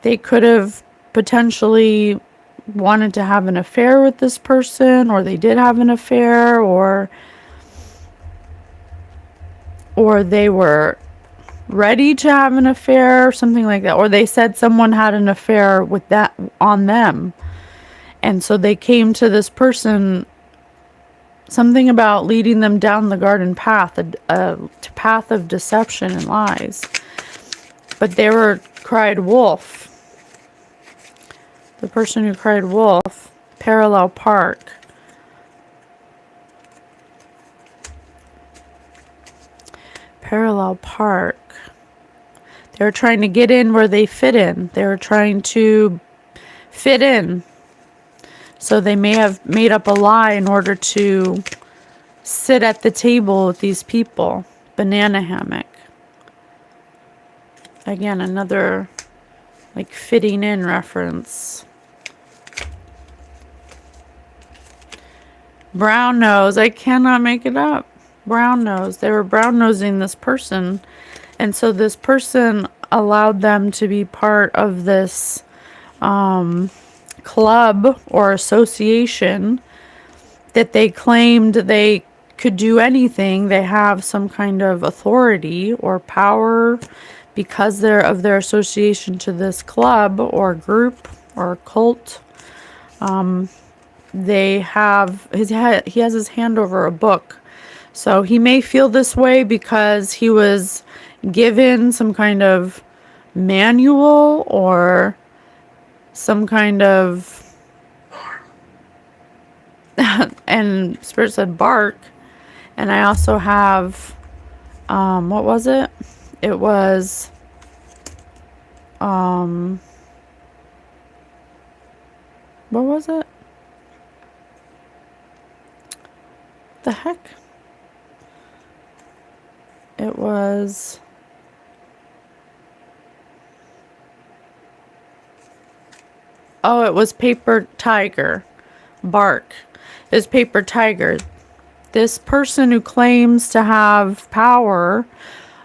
They could have potentially wanted to have an affair with this person, or they did have an affair, or they were ready to have an affair, or something like that, or they said someone had an affair with that on them, and so they came to this person. Something about leading them down the garden path, a path of deception and lies. But they were cried wolf. The person who cried wolf, parallel park. Parallel park. They were trying to get in where they fit in. They were trying to fit in. So they may have made up a lie in order to sit at the table with these people. Banana hammock. Again, another like fitting in reference. Brown nose. I cannot make it up. Brown nose. They were brown nosing this person. And so this person allowed them to be part of this club or association that they claimed they could do anything. They have some kind of authority or power because they're of their association to this club or group or cult. He has his hand over a book. So he may feel this way because he was given some kind of manual or some kind of and Spirit said bark. And I also have what was it? It was what was it? The heck? It was it was paper tiger. Bark. It was paper tiger. This person who claims to have power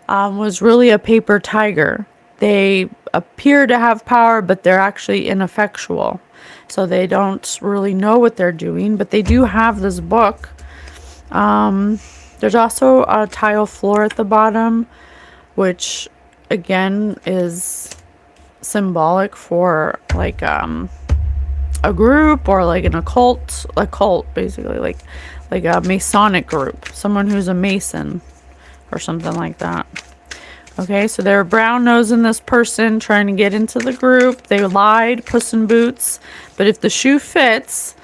was really a paper tiger. They appear to have power, but they're actually ineffectual. So they don't really know what they're doing, but they do have this book. There's also a tile floor at the bottom, which again is symbolic for like a group or like an occult, basically, like a Masonic group, someone who's a Mason or something like that. Okay, so they're brown nosing this person, trying to get into the group. They lied, Puss in Boots, but if the shoe fits,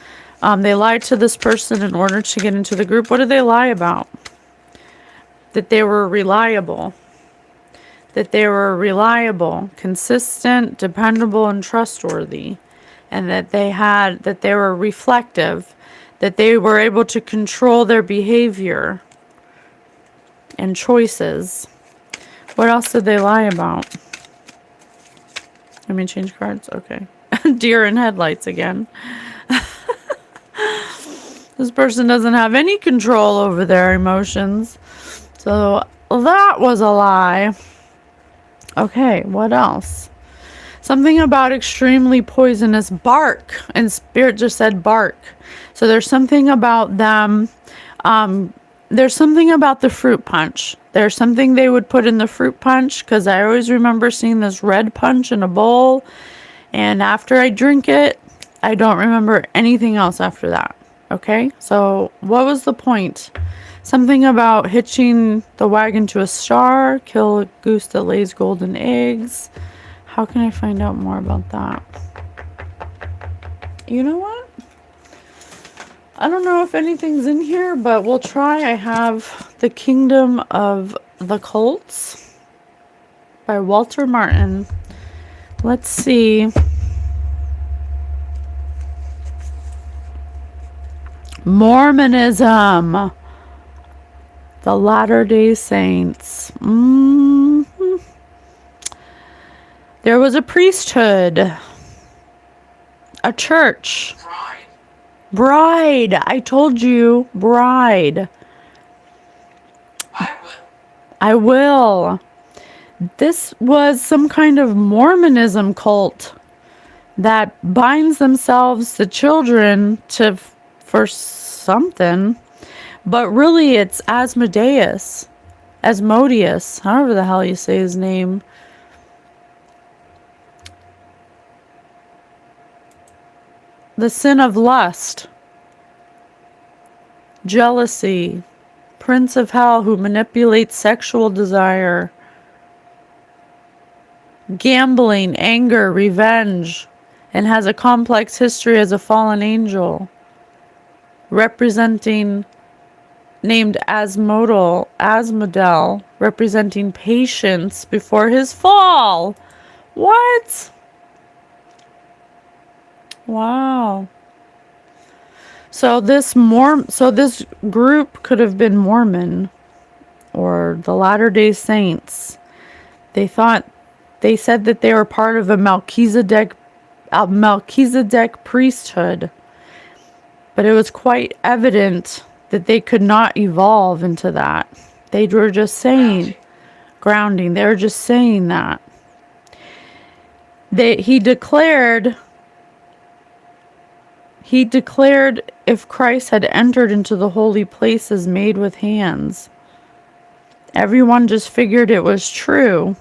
they lied to this person in order to get into the group. What did they lie about? That they were reliable. That they were reliable, consistent, dependable, and trustworthy. And that they were reflective. That they were able to control their behavior and choices. What else did they lie about? Let me change cards. Okay. Deer in headlights again. This person doesn't have any control over their emotions. So that was a lie. Okay, what else? Something about extremely poisonous bark. And Spirit just said bark. So there's something about them. There's something about the fruit punch. There's something they would put in the fruit punch, because I always remember seeing this red punch in a bowl. And after I drink it, I don't remember anything else after that. Okay, so what was the point? Something about hitching the wagon to a star, kill a goose that lays golden eggs. How can I find out more about that? You know what? I don't know if anything's in here, but we'll try. I have The Kingdom of the Cults by Walter Martin. Let's see. Mormonism. The Latter-day Saints. There was a priesthood, a church, Pride. bride. I told you, bride. I will. I will. This was some kind of Mormonism cult that binds themselves to children for something, but really it's Asmodeus, however the hell you say his name. The sin of lust, jealousy, prince of hell who manipulates sexual desire, gambling, anger, revenge, and has a complex history as a fallen angel, named Asmodel, representing patience before his fall. What? Wow. So this group could have been Mormon or the Latter-day Saints. They said that they were part of a Melchizedek priesthood, but it was quite evident that they could not evolve into that. They were just saying grounding. They were just saying that. He declared if Christ had entered into the holy places made with hands. Everyone just figured it was true.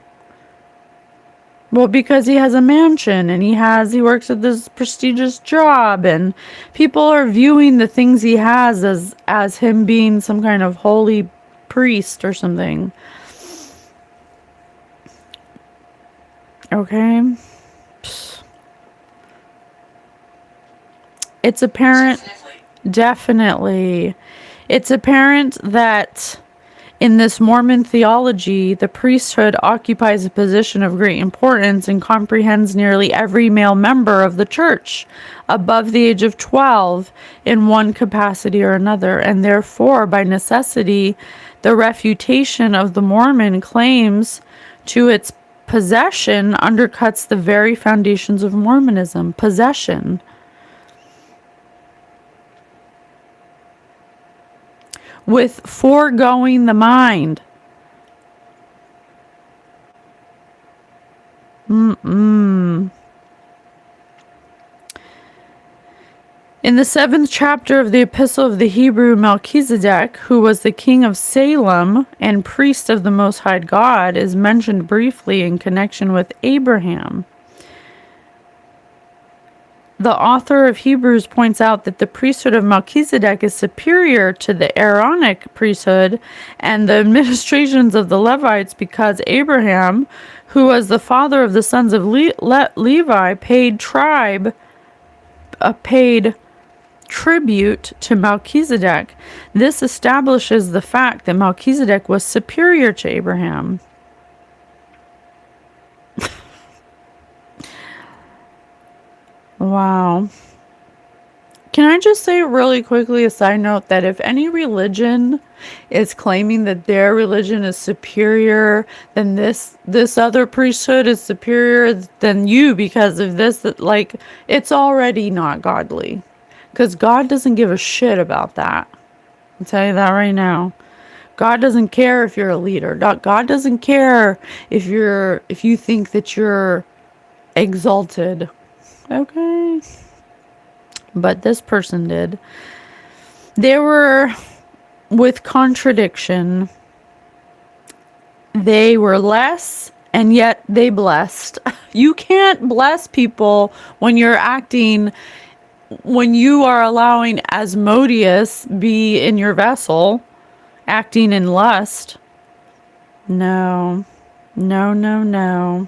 Well, because he has a mansion and he works at this prestigious job, and people are viewing the things he has as him being some kind of holy priest or something. Okay. It's apparent, definitely. It's apparent that in this Mormon theology, the priesthood occupies a position of great importance and comprehends nearly every male member of the church above the age of 12 in one capacity or another, and therefore, by necessity, the refutation of the Mormon claims to its possession undercuts the very foundations of Mormonism. Possession. With foregoing the mind. In the 7th chapter of the Epistle of the Hebrew, Melchizedek, who was the king of Salem and priest of the Most High God, is mentioned briefly in connection with Abraham. The author of Hebrews points out that the priesthood of Melchizedek is superior to the Aaronic priesthood and the administrations of the Levites because Abraham, who was the father of the sons of Levi, paid tribute to Melchizedek. This establishes the fact that Melchizedek was superior to Abraham. Wow. Can I just say really quickly a side note that if any religion is claiming that their religion is superior, then this other priesthood is superior than you because of this, like, it's already not godly. Because God doesn't give a shit about that. I'll tell you that right now. God doesn't care if you're a leader. God doesn't care if you think that you're exalted. Okay. But this person did. They were with contradiction. They were less and yet they blessed. You can't bless people when you are allowing Asmodeus be in your vessel, acting in lust. No. No.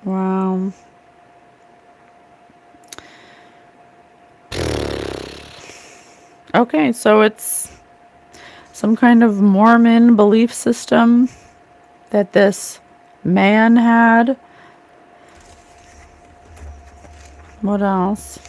Wow. Okay, so it's some kind of Mormon belief system that this man had. What else?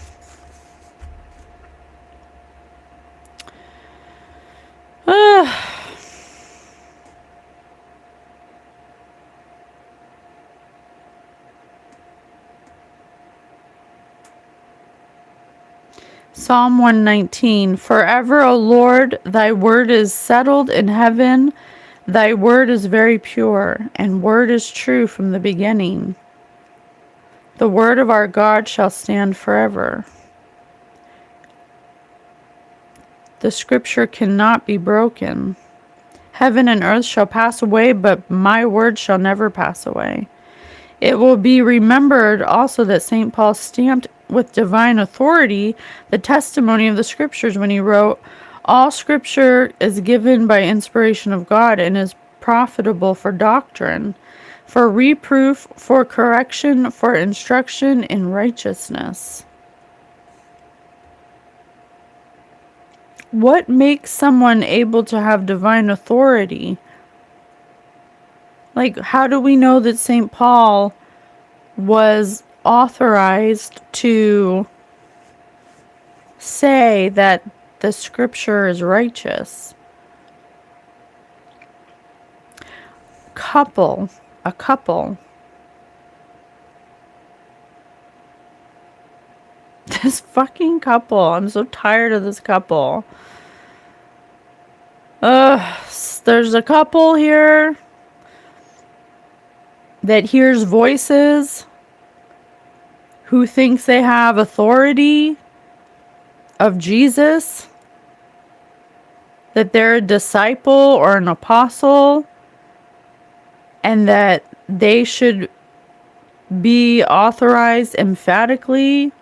Psalm 119. Forever, O Lord, thy word is settled in heaven. Thy word is very pure, and word is true from the beginning. The word of our God shall stand forever. The scripture cannot be broken. Heaven and earth shall pass away, but my word shall never pass away. It will be remembered also that St. Paul stamped with divine authority the testimony of the scriptures when he wrote, all scripture is given by inspiration of God and is profitable for doctrine, for reproof, for correction, for instruction in righteousness. What makes someone able to have divine authority? Like, how do we know that St. Paul was authorized to say that the scripture is righteous? A couple. This fucking couple. I'm so tired of this couple. There's a couple here that hears voices, who thinks they have authority of Jesus, that they're a disciple or an apostle, and that they should be authorized emphatically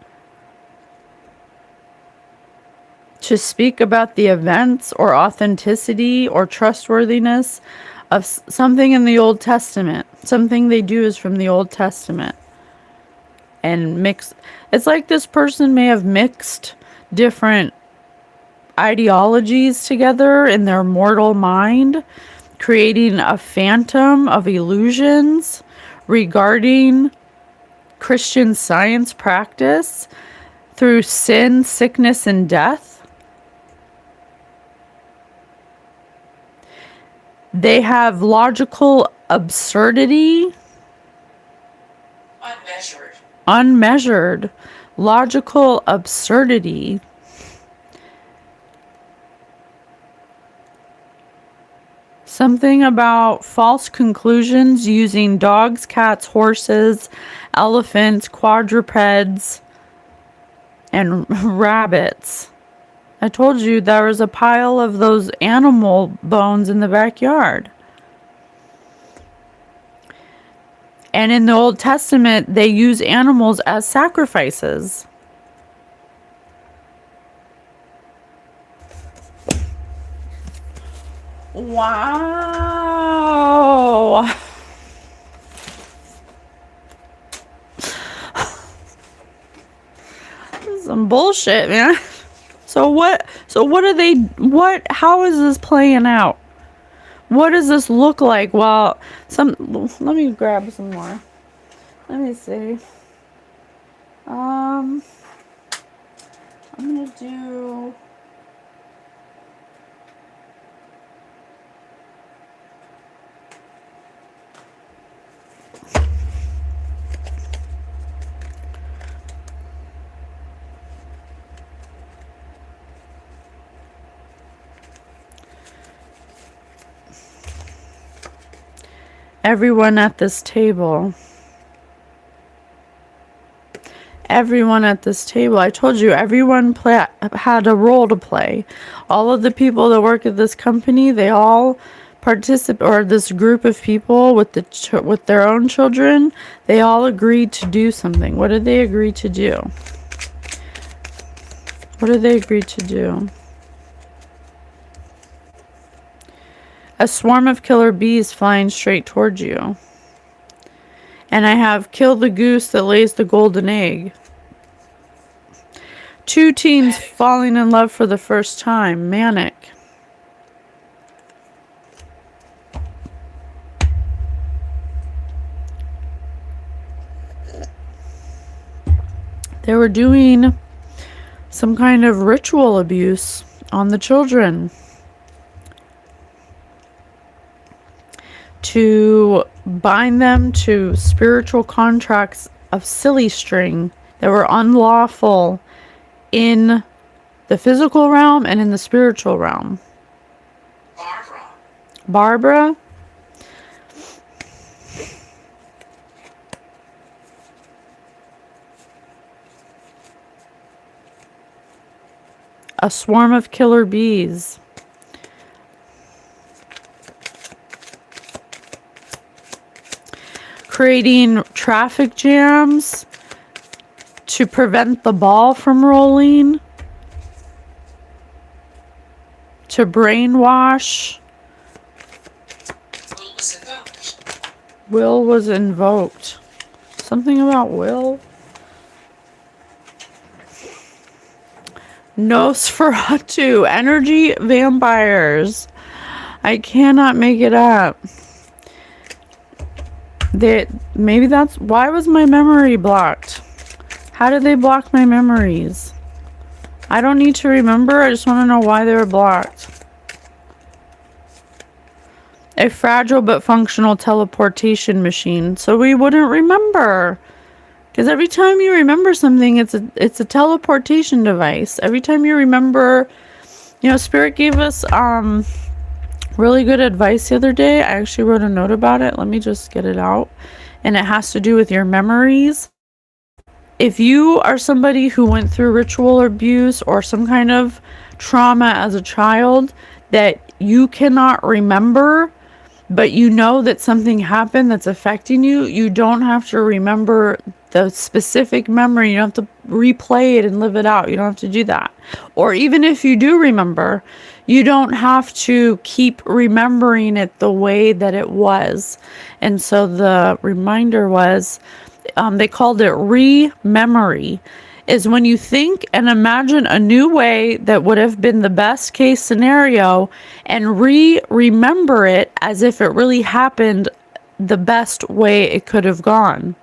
to speak about the events or authenticity or trustworthiness of something in the Old Testament. Something they do is from the Old Testament. And mix. It's like this person may have mixed different ideologies together in their mortal mind, creating a phantom of illusions regarding Christian Science practice through sin, sickness, and death. They have logical absurdity, unmeasured logical absurdity. Something about false conclusions using dogs, cats, horses, elephants, quadrupeds, and rabbits. I told you there was a pile of those animal bones in the backyard. And in the Old Testament, they use animals as sacrifices. Wow. This is some bullshit, man. So how is this playing out? What does this look like? Well, let me grab some more. Let me see. I'm gonna do. Everyone at this table. I told you, everyone had a role to play. All of the people that work at this company, they all participate, or this group of people with their own children, they all agreed to do something. What did they agree to do? What did they agree to do? A swarm of killer bees flying straight towards you. And I have kill the goose that lays the golden egg. 2 teens falling in love for the first time. Manic. They were doing some kind of ritual abuse on the children to bind them to spiritual contracts of silly string that were unlawful in the physical realm and in the spiritual realm. Barbara. Barbara. A swarm of killer bees. Creating traffic jams to prevent the ball from rolling. To brainwash. Will was invoked. Will was invoked. Something about will. Nosferatu. Energy vampires. I cannot make it up. Maybe that's why was my memory blocked? How did they block my memories? I don't need to remember. I just want to know why they were blocked. A fragile but functional teleportation machine. So we wouldn't remember. Because every time you remember something, it's a teleportation device. Every time you remember, Spirit gave us really good advice the other day. I actually wrote a note about it. Let me just get it out. And it has to do with your memories. If you are somebody who went through ritual abuse or some kind of trauma as a child that you cannot remember, but you know that something happened that's affecting you, you don't have to remember the specific memory. You don't have to replay it and live it out. You don't have to do that. Or even if you do remember, you don't have to keep remembering it the way that it was. And so the reminder was, they called it re-memory, is when you think and imagine a new way that would have been the best case scenario and remember it as if it really happened the best way it could have gone.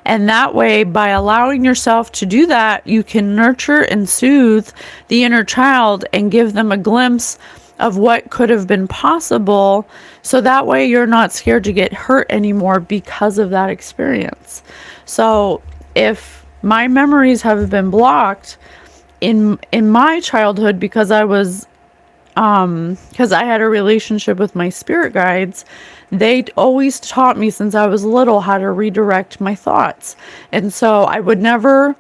And that way, by allowing yourself to do that, you can nurture and soothe the inner child and give them a glimpse of what could have been possible. So that way you're not scared to get hurt anymore because of that experience. So if my memories have been blocked in my childhood because I had a relationship with my spirit guides, they always taught me since I was little how to redirect my thoughts. And so I would never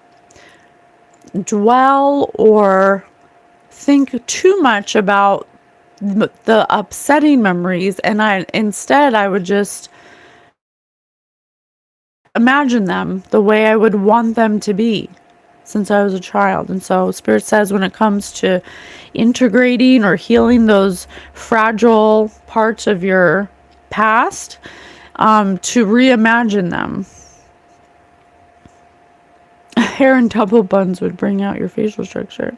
dwell or think too much about the upsetting memories. And instead I would just imagine them the way I would want them to be since I was a child. And so Spirit says when it comes to integrating or healing those fragile parts of your past, to reimagine them. Hair and double buns would bring out your facial structure.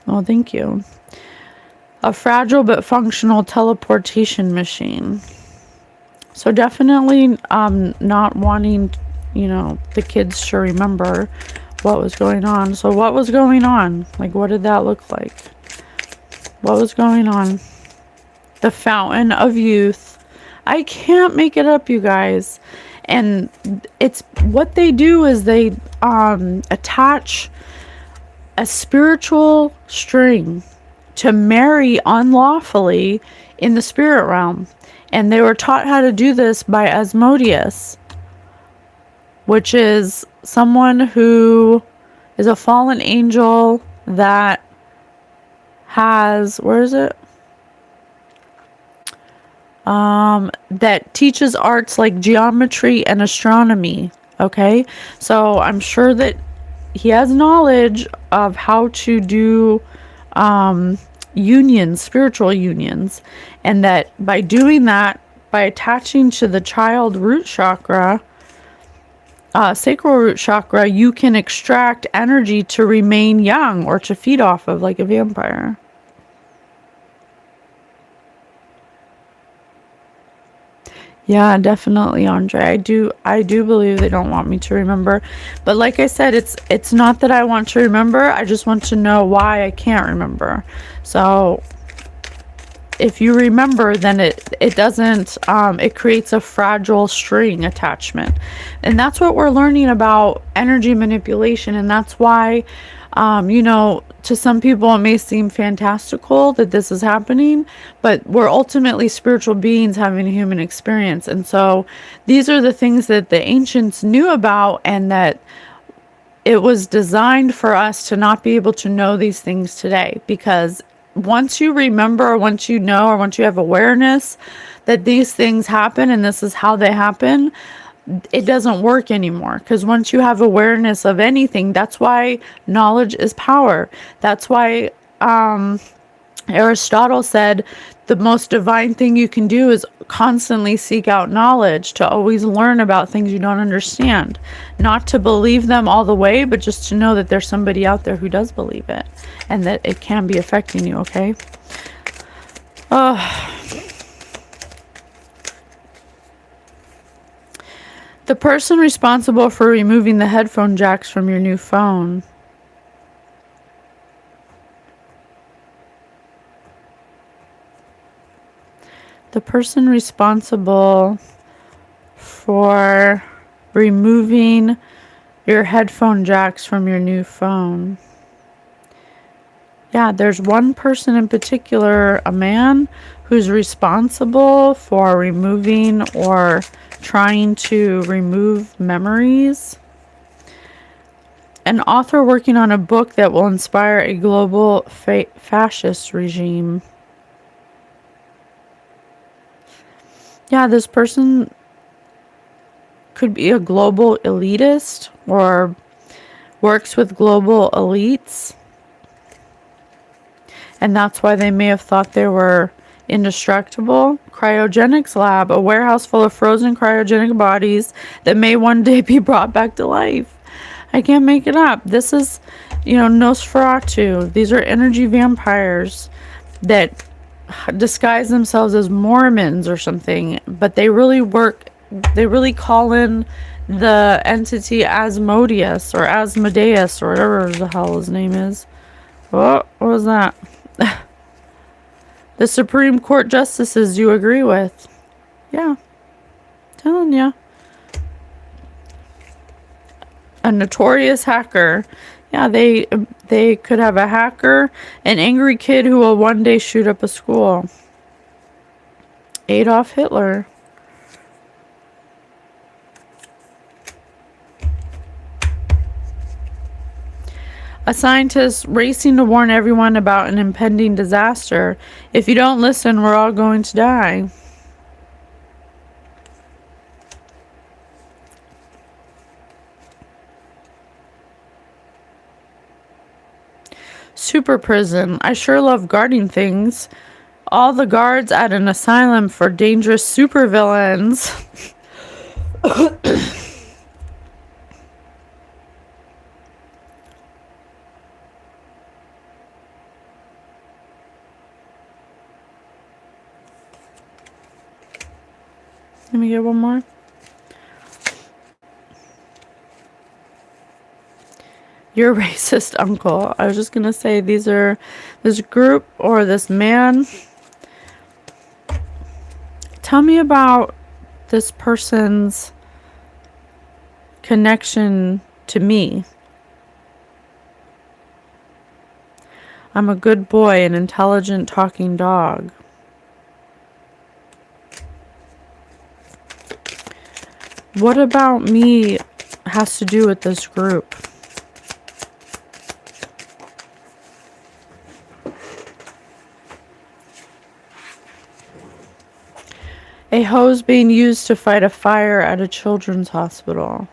Oh, thank you. A fragile but functional teleportation machine. So definitely not wanting, the kids to remember what was going on. So what was going on? Like, what did that look like? What was going on? The fountain of youth. I can't make it up, you guys. And it's what they do is they attach a spiritual string to marry unlawfully in the spirit realm. And they were taught how to do this by Asmodeus, which is someone who is a fallen angel that has, where is it? That teaches arts like geometry and astronomy. Okay, so I'm sure that he has knowledge of how to do unions, spiritual unions, and that by doing that, by attaching to the child root chakra, sacral root chakra, you can extract energy to remain young or to feed off of like a vampire. Yeah, definitely, Andre. I do believe they don't want me to remember. But like I said, it's not that I want to remember. I just want to know why I can't remember. So if you remember, then it doesn't, it creates a fragile string attachment. And that's what we're learning about energy manipulation. And that's why To some people it may seem fantastical that this is happening, but we're ultimately spiritual beings having a human experience. And so these are the things that the ancients knew about, and that it was designed for us to not be able to know these things today. Because once you remember, or once you know, or once you have awareness that these things happen and this is how they happen, it doesn't work anymore. Because once you have awareness of anything, that's why knowledge is power. That's why Aristotle said the most divine thing you can do is constantly seek out knowledge, to always learn about things you don't understand. Not to believe them all the way, but just to know that there's somebody out there who does believe it, and that it can be affecting you, okay? The person responsible for removing the headphone jacks from your new phone. The person responsible for removing your headphone jacks from your new phone. Yeah, there's one person in particular, a man, who's responsible for removing or trying to remove memories. An author working on a book that will inspire a global fascist regime. Yeah, this person could be a global elitist or works with global elites. And that's why they may have thought they were indestructible. Cryogenics lab, a warehouse full of frozen cryogenic bodies that may one day be brought back to life. I can't make it up. This is, Nosferatu. These are energy vampires that disguise themselves as Mormons or something, but they really call in the entity Asmodeus or Asmodeus or whatever the hell his name is. What was that? The Supreme Court justices you agree with. Yeah. Telling ya. A notorious hacker. Yeah, they could have a hacker, an angry kid who will one day shoot up a school. Adolf Hitler. A scientist racing to warn everyone about an impending disaster. If you don't listen, we're all going to die. Super prison. I sure love guarding things. All the guards at an asylum for dangerous supervillains. Let me get one more. Your racist uncle. I was just going to say this group or this man. Tell me about this person's connection to me. I'm a good boy, an intelligent talking dog. What about me has to do with this group? A hose being used to fight a fire at a children's hospital.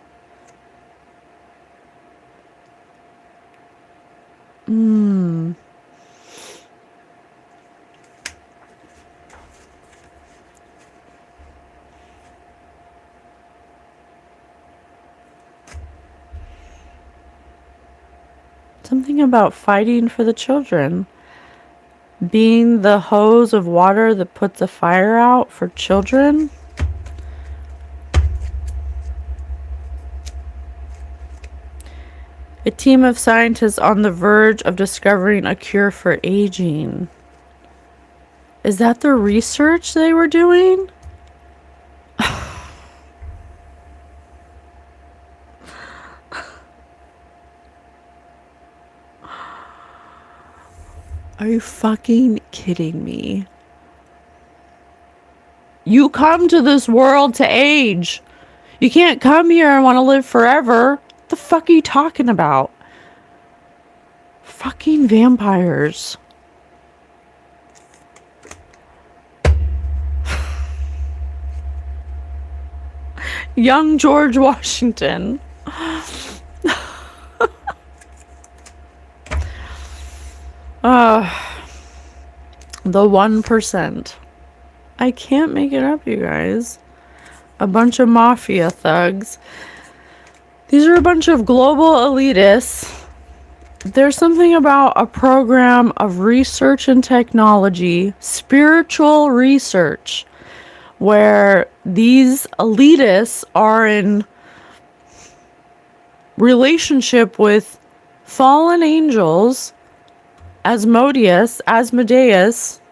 Something about fighting for the children. Being the hose of water that puts a fire out for children. A team of scientists on the verge of discovering a cure for aging. Is that the research they were doing? Are you fucking kidding me? You come to this world to age. You can't come here and want to live forever. What the fuck are you talking about? Fucking vampires. Young George Washington. The 1%. I can't make it up, you guys. A bunch of mafia thugs. These are a bunch of global elitists. There's something about a program of research and technology, spiritual research, where these elitists are in relationship with fallen angels, Asmodeus,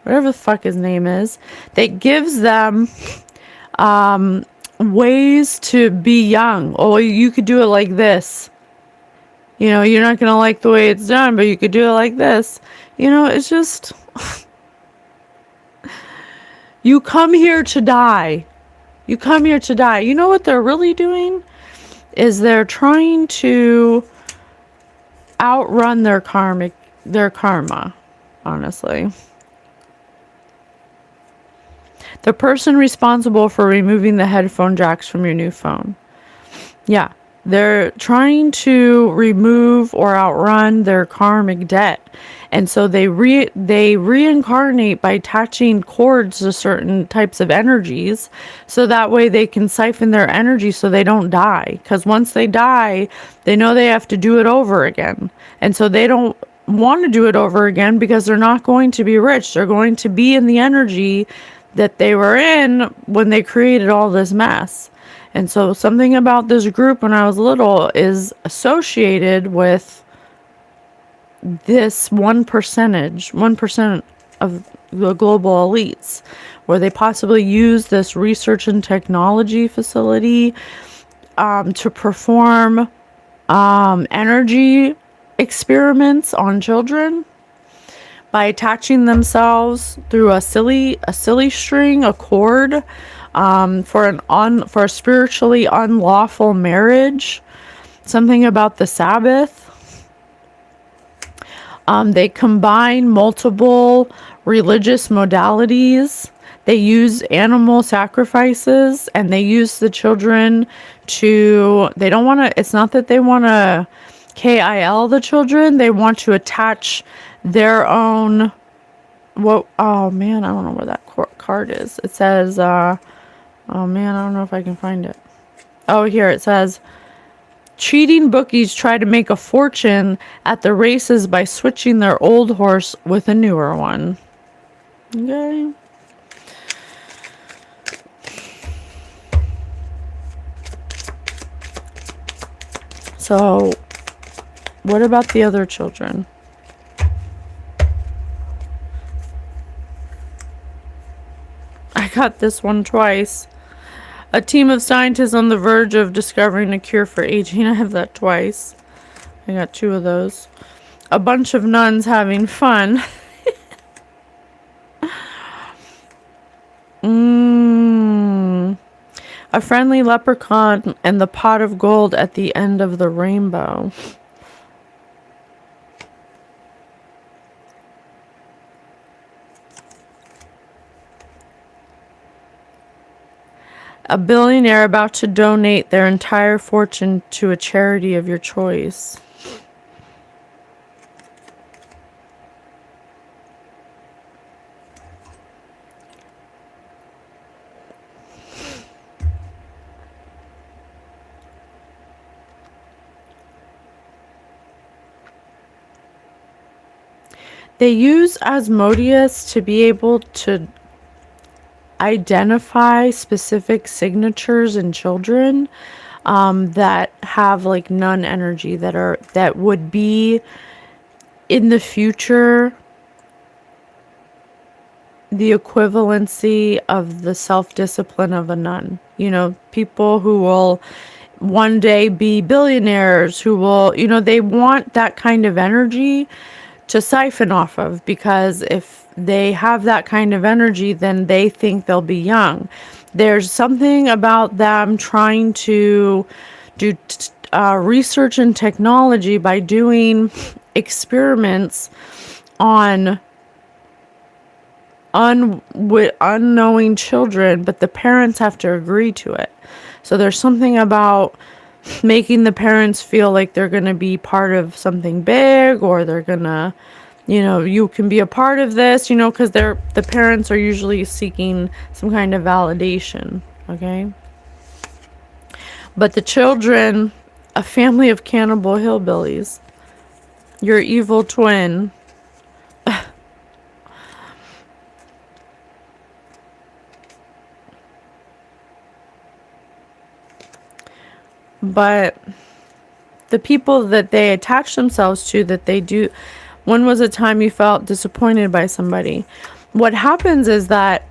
whatever the fuck his name is, that gives them ways to be young. Oh, you could do it like this. You know, you're not going to like the way it's done, but you could do it like this. You know, it's just... You come here to die. You come here to die. You know what they're really doing? Is they're trying to outrun their karma, honestly. The person responsible for removing the headphone jacks from your new phone. Yeah, they're trying to remove or outrun their karmic debt. And so they reincarnate by attaching cords to certain types of energies, so that way they can siphon their energy so they don't die. Because once they die, they know they have to do it over again. And so they don't want to do it over again because they're not going to be rich. They're going to be in the energy that they were in when they created all this mess. And so something about this group when I was little is associated with this 1% of the global elites, where they possibly use this research and technology facility to perform energy experiments on children by attaching themselves through a silly string, a cord, for a spiritually unlawful marriage. Something about the Sabbath. They combine multiple religious modalities. They use animal sacrifices, and they use the children to, they don't want to, it's not that they want to KIL the children. They want to attach their own, oh man, I don't know where that card is. It says, oh man, I don't know if I can find it. Oh, here it says, cheating bookies try to make a fortune at the races by switching their old horse with a newer one. Okay. So, what about the other children? I got this one twice. A team of scientists on the verge of discovering a cure for aging. I have that twice. I got 2 of those. A bunch of nuns having fun. A friendly leprechaun and the pot of gold at the end of the rainbow. A billionaire about to donate their entire fortune to a charity of your choice. They use Asmodeus to be able to identify specific signatures in children that have like nun energy, that would be in the future the equivalency of the self-discipline of a nun. You know, people who will one day be billionaires, who will, you know, they want that kind of energy to siphon off of, because if they have that kind of energy, then they think they'll be young. There's something about them trying to do research and technology by doing experiments on unknowing children, but the parents have to agree to it. So there's something about making the parents feel like they're going to be part of something big, or they're going to, you can be a part of this, because the parents are usually seeking some kind of validation, okay? But the children, a family of cannibal hillbillies, your evil twin. But the people that they attach themselves to, that they do, when was a time you felt disappointed by somebody? What happens is that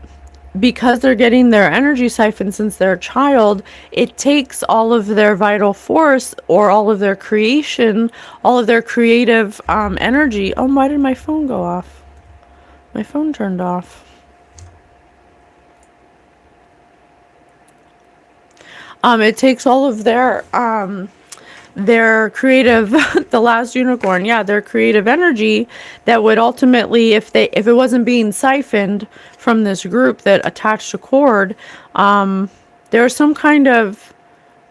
because they're getting their energy siphoned since they're a child, it takes all of their vital force, or all of their creation, all of their creative energy. Oh, why did my phone go off? My phone turned off. It takes all of their creative, the last unicorn, their creative energy that would ultimately, if it wasn't being siphoned from this group that attached a cord, there's some kind of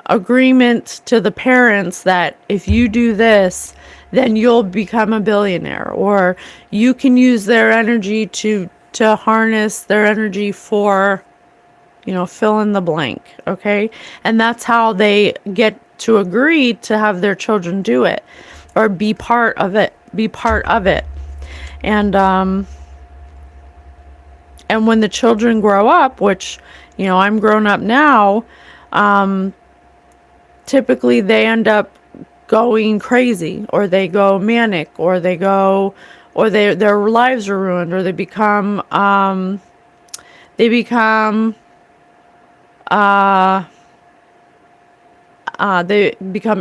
agreement to the parents that if you do this, then you'll become a billionaire, or you can use their energy to harness their energy for, fill in the blank, okay? And that's how they get to agree to have their children do it, or be part of it. And when the children grow up, which, I'm grown up now, typically they end up going crazy, or they go manic, or their lives are ruined, or they become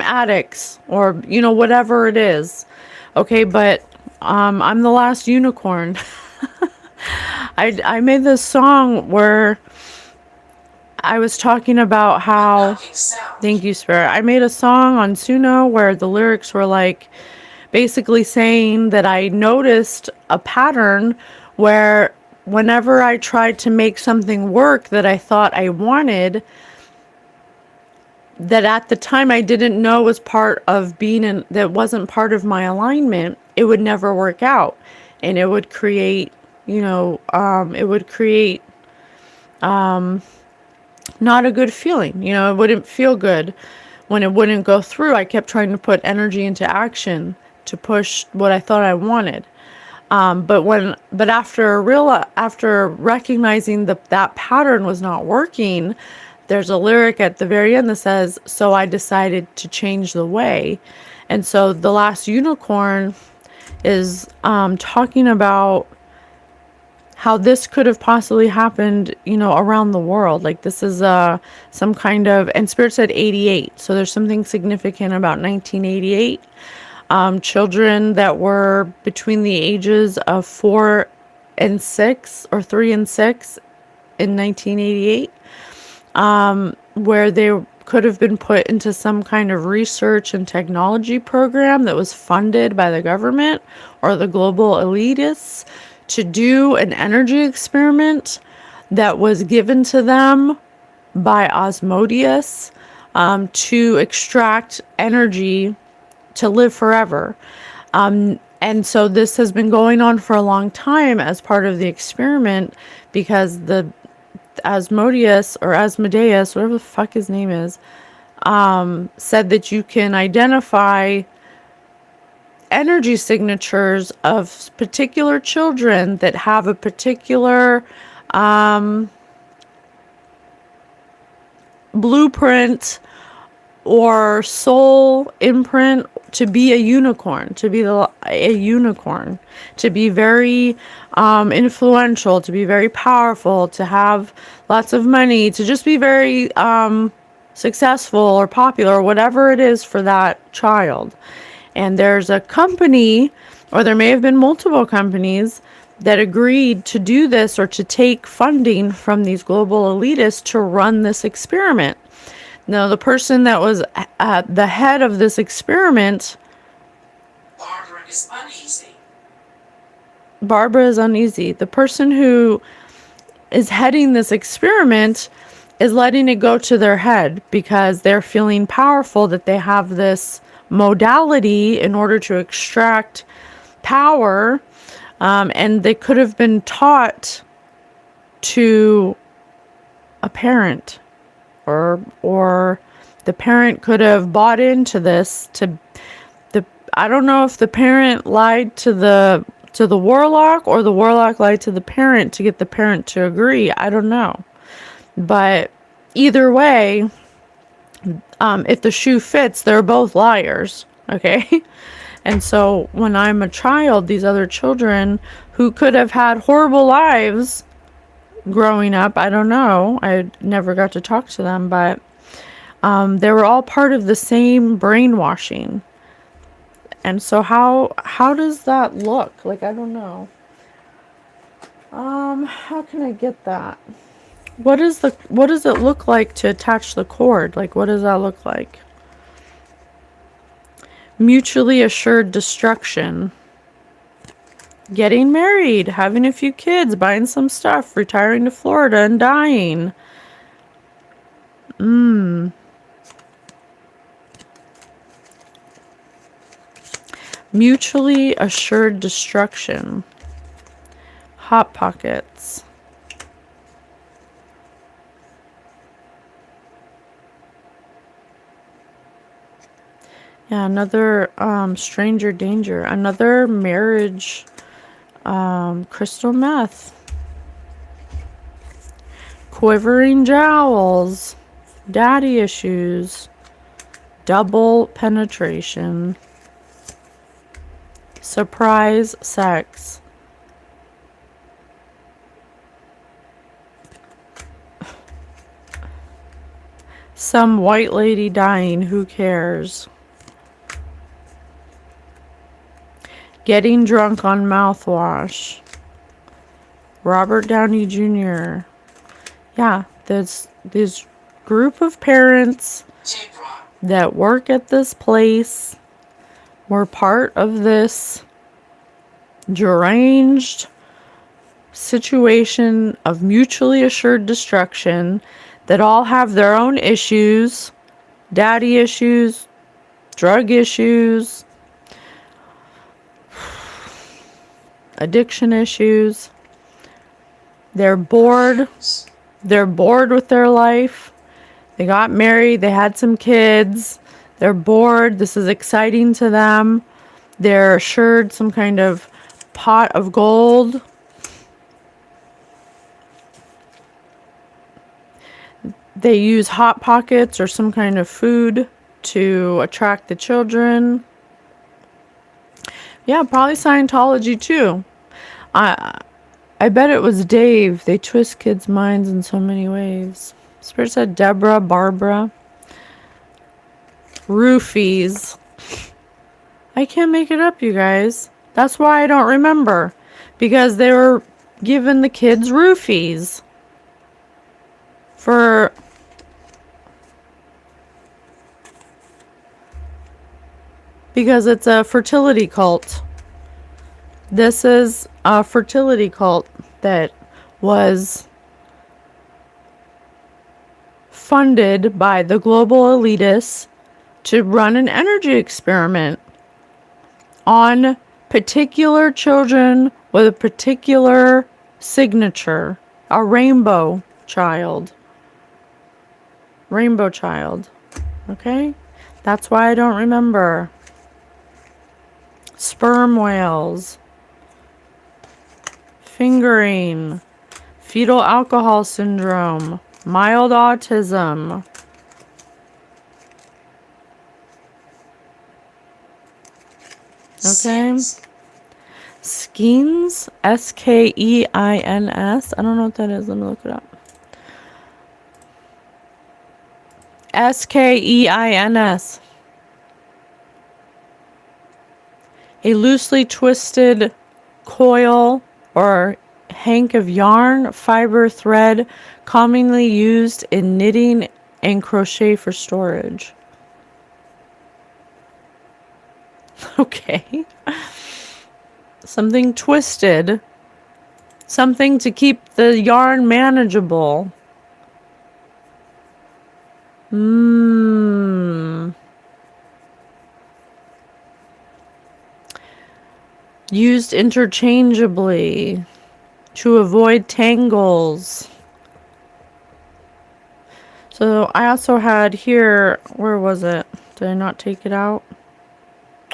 addicts, or whatever it is, okay? But I'm the last unicorn. I made this song where I was talking about how, thank you, Spirit, I made a song on Suno where the lyrics were like basically saying that I noticed a pattern where whenever I tried to make something work that I thought I wanted, that at the time I didn't know was part of that wasn't part of my alignment, it would never work out. And it would create, not a good feeling. It wouldn't feel good when it wouldn't go through. I kept trying to put energy into action to push what I thought I wanted. But after recognizing that pattern was not working, there's a lyric at the very end that says, so I decided to change the way. And so the last unicorn is talking about how this could have possibly happened, around the world. Like this is some kind of, and Spirit said 88. So there's something significant about 1988. Children that were between the ages of 4 and 6, or 3 and 6 in 1988, where they could have been put into some kind of research and technology program that was funded by the government or the global elitists to do an energy experiment that was given to them by Osmodeus, to extract energy to live forever. And so this has been going on for a long time as part of the experiment, because the Asmodeus, whatever the fuck his name is, said that you can identify energy signatures of particular children that have a particular blueprint or soul imprint to be a unicorn, to be very influential, to be very powerful, to have lots of money, to just be very successful or popular, whatever it is for that child. And there's a company Or there may have been multiple companies that agreed to do this or to take funding from these global elitists to run this experiment. Now, the person that was at the head of this experiment, Barbara is uneasy. Barbara is uneasy. The person who is heading this experiment is letting it go to their head because they're feeling powerful that they have this modality in order to extract power, and they could have been taught to a parent, or the parent could have bought into this. I don't know if the parent lied to the warlock or the warlock lied to the parent to get the parent to agree. I don't know. But either way, if the shoe fits, they're both liars. Okay? And so when I'm a child, these other children who could have had horrible lives growing up, I don't know. I never got to talk to them, but they were all part of the same brainwashing. And so how does that look? Like, I don't know. How can I get that? What does it look like to attach the cord? Like, what does that look like? Mutually assured destruction. Getting married, having a few kids, buying some stuff, retiring to Florida and dying. Mutually assured destruction. Hot pockets. Yeah, another stranger danger. Another marriage, crystal meth. Quivering jowls. Daddy issues. Double penetration. Surprise sex. Some white lady dying, who cares? Getting drunk on mouthwash. Robert Downey Jr. Yeah, there's this group of parents that work at this place were part of this deranged situation of mutually assured destruction that all have their own issues, daddy issues, drug issues, addiction issues. They're bored. They're bored with their life. They got married. They had some kids. They're bored. This is exciting to them. They're assured some kind of pot of gold. They use Hot Pockets or some kind of food to attract the children. Yeah, probably Scientology too. I bet it was Dave. They twist kids' minds in so many ways. Spirit said Deborah, Barbara. Roofies. I can't make it up, you guys. That's why I don't remember. Because they were giving the kids roofies. Because it's a fertility cult. This is a fertility cult that was funded by the global elitists to run an energy experiment on particular children with a particular signature. A rainbow child. Rainbow child. Okay? That's why I don't remember. Sperm whales. Fingering. Fetal alcohol syndrome. Mild autism. Okay. Skeins. Skeins. I don't know what that is. Let me look it up. Skeins. A loosely twisted coil or hank of yarn, fiber, thread, commonly used in knitting and crochet for storage. Okay. Something twisted. Something to keep the yarn manageable. Used interchangeably to avoid tangles. So I also had here, where was it? Did I not take it out?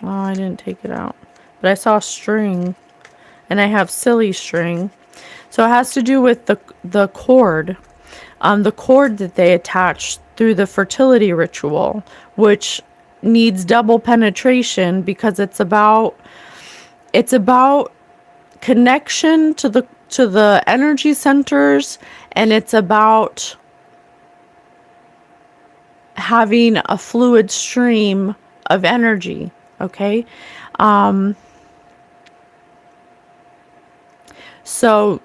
Oh, I didn't take it out. But I saw string, and I have silly string. So it has to do with the cord. The cord that they attach through the fertility ritual, which needs double penetration because it's about connection to the energy centers, and it's about having a fluid stream of energy. Okay. So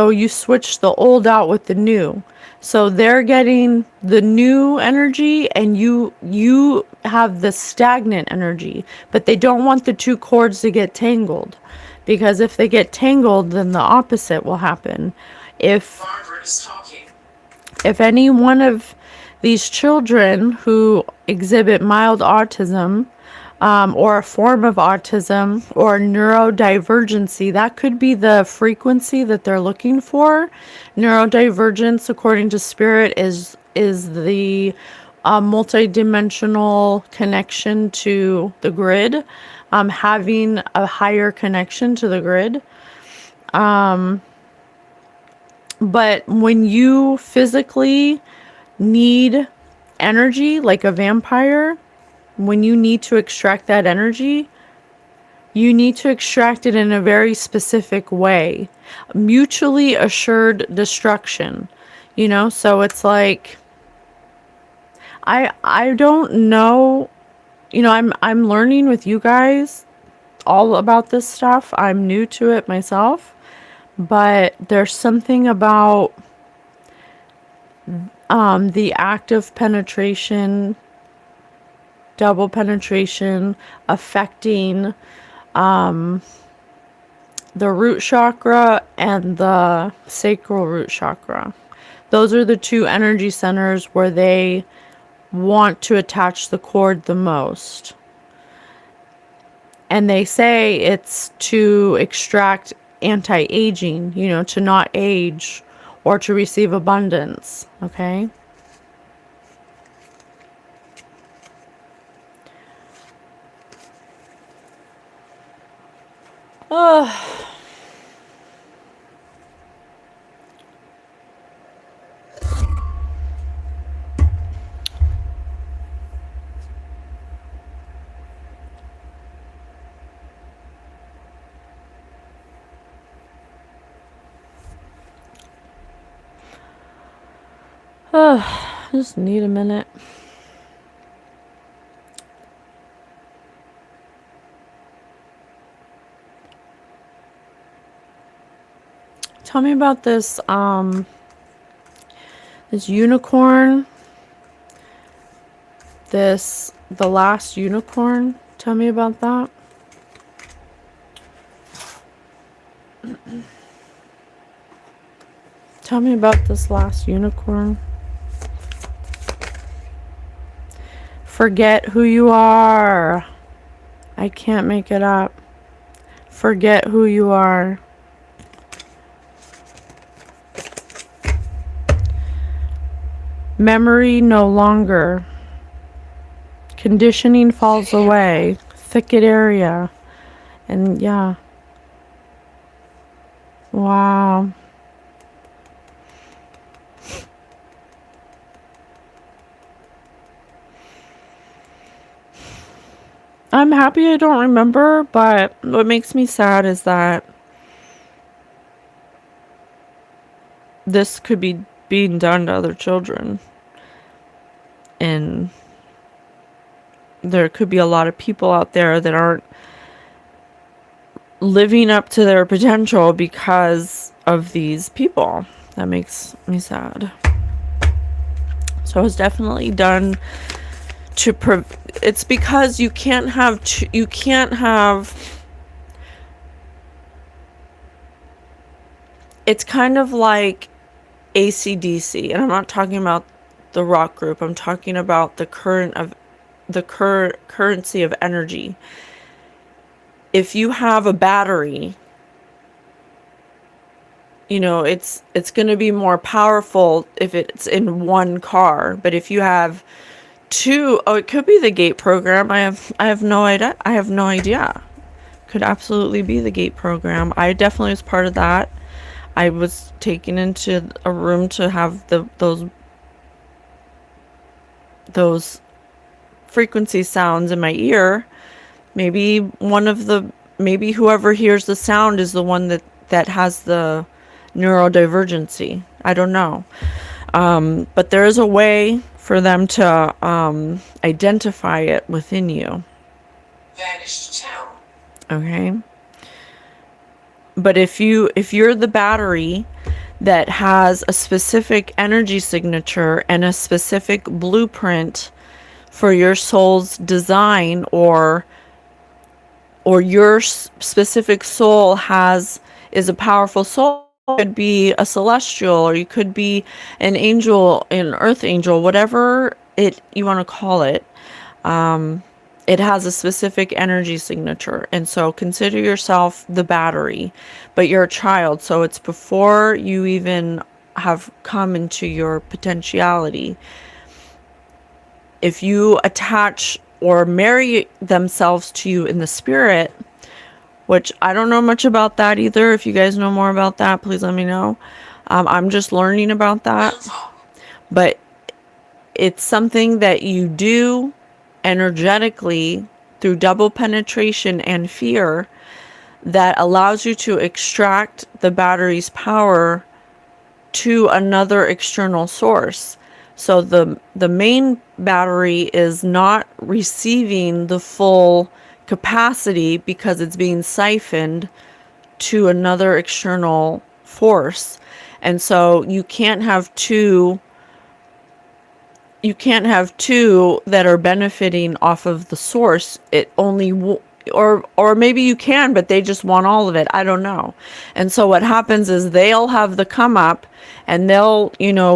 you switch the old out with the new. So they're getting the new energy, and you have the stagnant energy, but they don't want the two cords to get tangled, because if they get tangled, then the opposite will happen. If Barbara is talking. If any one of these children who exhibit mild autism, or a form of autism or neurodivergency, that could be the frequency that they're looking for. Neurodivergence, according to Spirit, is the multidimensional connection to the grid, having a higher connection to the grid. But when you physically need energy, like a vampire, when you need to extract that energy, you need to extract it in a very specific way. Mutually assured destruction. So it's like, I don't know, I'm learning with you guys all about this stuff. I'm new to it myself, but there's something about the active penetration, double penetration, affecting the root chakra and the sacral root chakra. Those are the two energy centers where they want to attach the cord the most. And they say it's to extract anti-aging, to not age or to receive abundance. Okay. Oh. I just need a minute. Tell me about this this unicorn. The last unicorn. Tell me about that. Tell me about this last unicorn. Forget who you are. I can't make it up. Forget who you are. Memory no longer. Conditioning falls away. Thicket area. And yeah. Wow. I'm happy I don't remember, but what makes me sad is that this could be being done to other children. And there could be a lot of people out there that aren't living up to their potential because of these people. That makes me sad. So it's definitely done to it's because you can't have it's kind of like AC/DC, and I'm not talking about the rock group. I'm talking about the currency of energy. If you have a battery, you know, it's going to be more powerful if it's in one car. But if you have two, it could be the gate program. I have no idea. Could absolutely be the gate program. I definitely was part of that. I was taken into a room to have those frequency sounds in my ear. Maybe whoever hears the sound is the one that has the neurodivergency. I don't know. But there is a way for them to identify it within you. Vanished town. Okay. But if you're the battery that has a specific energy signature and a specific blueprint for your soul's design, or your specific soul is a powerful soul, it could be a celestial, or you could be an angel, an earth angel, whatever you want to call it. It has a specific energy signature. And so consider yourself the battery, but you're a child. So it's before you even have come into your potentiality. If you attach or marry themselves to you in the spirit, which I don't know much about that either. If you guys know more about that, please let me know. I'm just learning about that. But it's something that you do energetically through double penetration and fear that allows you to extract the battery's power to another external source. So the main battery is not receiving the full capacity because it's being siphoned to another external force. And so you can't have two that are benefiting off of the source. It only or maybe you can, but they just want all of it. I don't know. And so what happens is they'll have the come up, and they'll,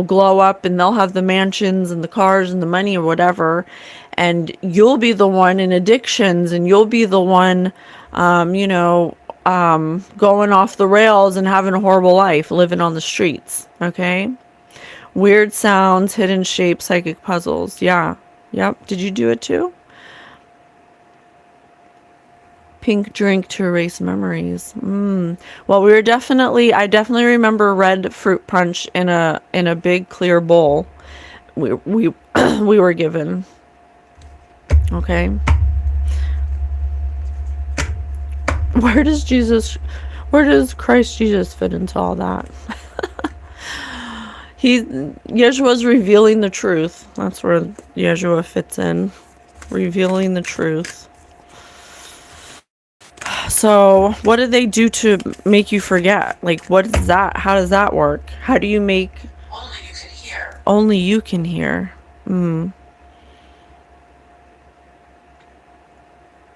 glow up, and they'll have the mansions and the cars and the money or whatever. And you'll be the one in addictions, and you'll be the one, going off the rails and having a horrible life, living on the streets. Okay. Weird sounds, hidden shapes, psychic puzzles. Yeah. Yep. Did you do it too? Pink drink to erase memories. Well, I definitely remember red fruit punch in a big clear bowl. We we were given. Okay. Where does Christ Jesus fit into all that? Yeshua's revealing the truth. That's where Yeshua fits in. Revealing the truth. So, what do they do to make you forget? Like, what is that? How does that work? How do you make... Only you can hear. Only you can hear.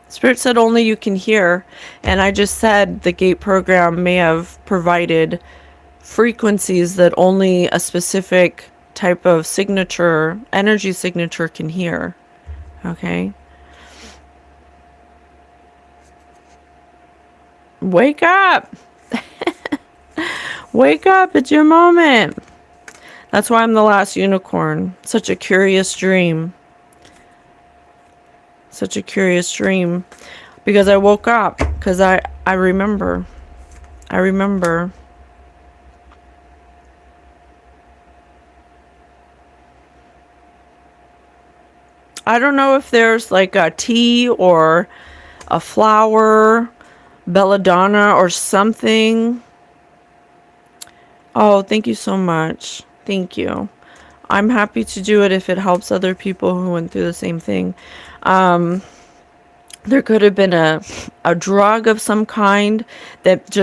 Spirit said only you can hear. And I just said the gate program may have provided frequencies that only a specific type of energy signature can hear. Okay? Wake up! Wake up, it's your moment. That's why I'm the last unicorn. Such a curious dream. Such a curious dream. Because I woke up. Because I remember. I remember. I don't know if there's like a tea or a flower, belladonna or something. Oh, thank you so much. Thank you. I'm happy to do it if it helps other people who went through the same thing. There could have been a drug of some kind that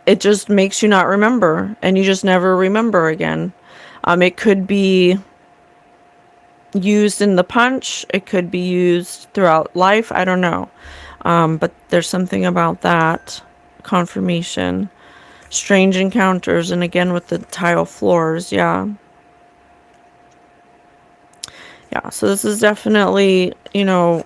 it just makes you not remember, and you just never remember again. It could be used in the punch. It could be used throughout life. I don't know. But there's something about that confirmation. Strange encounters, and again with the tile floors, yeah. Yeah, so this is definitely, you know,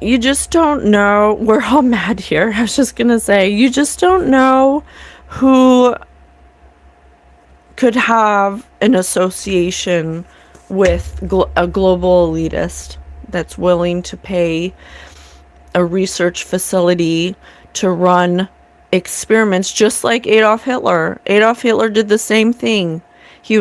you just don't know. We're all mad here. I was just going to say, you just don't know who could have an association with a global elitist that's willing to pay a research facility to run experiments, just like Adolf Hitler. Adolf Hitler did the same thing. He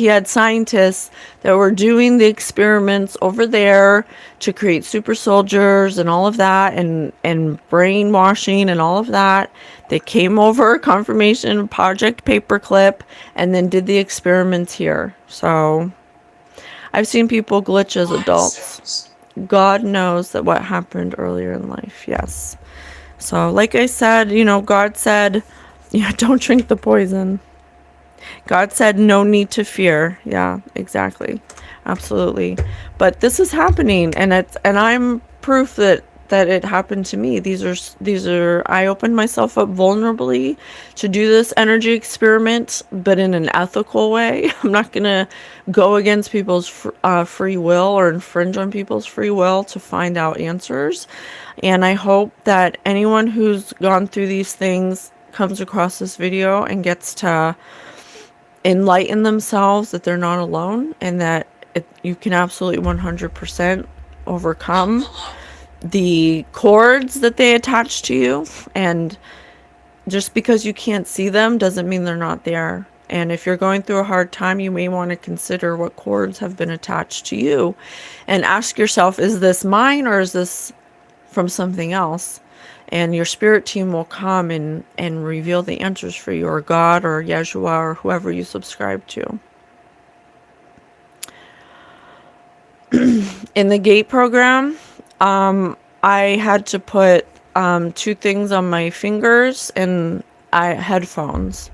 had scientists that were doing the experiments over there to create super soldiers and all of that, and brainwashing and all of that. They came over, confirmation, Project Paperclip, and then did the experiments here. So I've seen people glitch as adults. God knows that what happened earlier in life. Yes. So like I said, you know, God said, yeah, don't drink the poison. God said no need to fear. Yeah, exactly. Absolutely. But this is happening, and I'm proof that it happened to me. These are I opened myself up vulnerably to do this energy experiment, but in an ethical way. I'm not going to go against people's free will or infringe on people's free will to find out answers. And I hope that anyone who's gone through these things comes across this video and gets to enlighten themselves that they're not alone, and that you can absolutely 100% overcome the cords that they attach to you. And just because you can't see them doesn't mean they're not there. And if you're going through a hard time, you may want to consider what cords have been attached to you and ask yourself, is this mine or is this from something else? And your spirit team will come and reveal the answers for you, or God or Yeshua or whoever you subscribe to. In the gate program, I had to put 2 things on my fingers and headphones.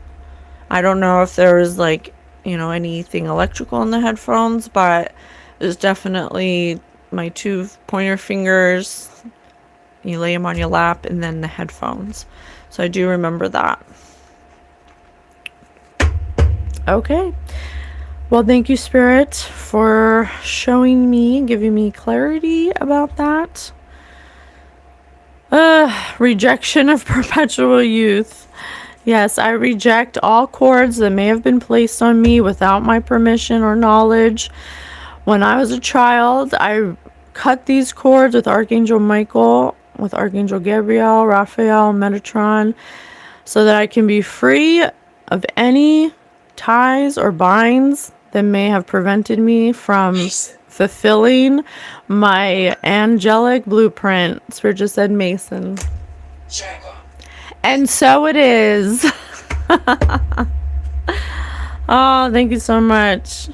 I don't know if there was like, you know, anything electrical in the headphones, but there's definitely my 2 pointer fingers. You lay them on your lap, and then the headphones. So I do remember that. Okay. Well, thank you, Spirit, for showing me, giving me clarity about that. Rejection of perpetual youth. Yes, I reject all cords that may have been placed on me without my permission or knowledge. When I was a child, I cut these cords with Archangel Michael, with Archangel Gabriel, Raphael, Metatron, so that I can be free of any ties or binds that may have prevented me from fulfilling my angelic blueprint. Spirit just said Mason. And so it is. Oh, thank you so much.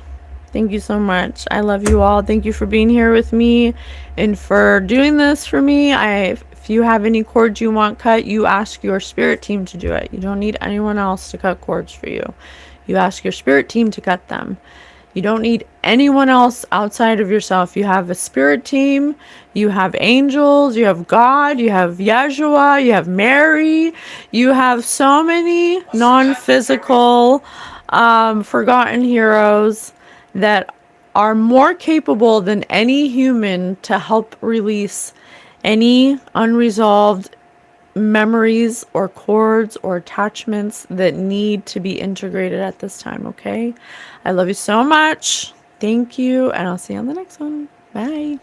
Thank you so much. I love you all. Thank you for being here with me and for doing this for me. If you have any cords you want cut, you ask your spirit team to do it. You don't need anyone else to cut cords for you. You ask your spirit team to cut them. You don't need anyone else outside of yourself. You have a spirit team, you have angels, you have God, you have Yeshua, you have Mary, you have so many non-physical forgotten heroes that are more capable than any human to help release any unresolved memories or cords or attachments that need to be integrated at this time. Okay, I love you so much. Thank you, and I'll see you on the next one. Bye.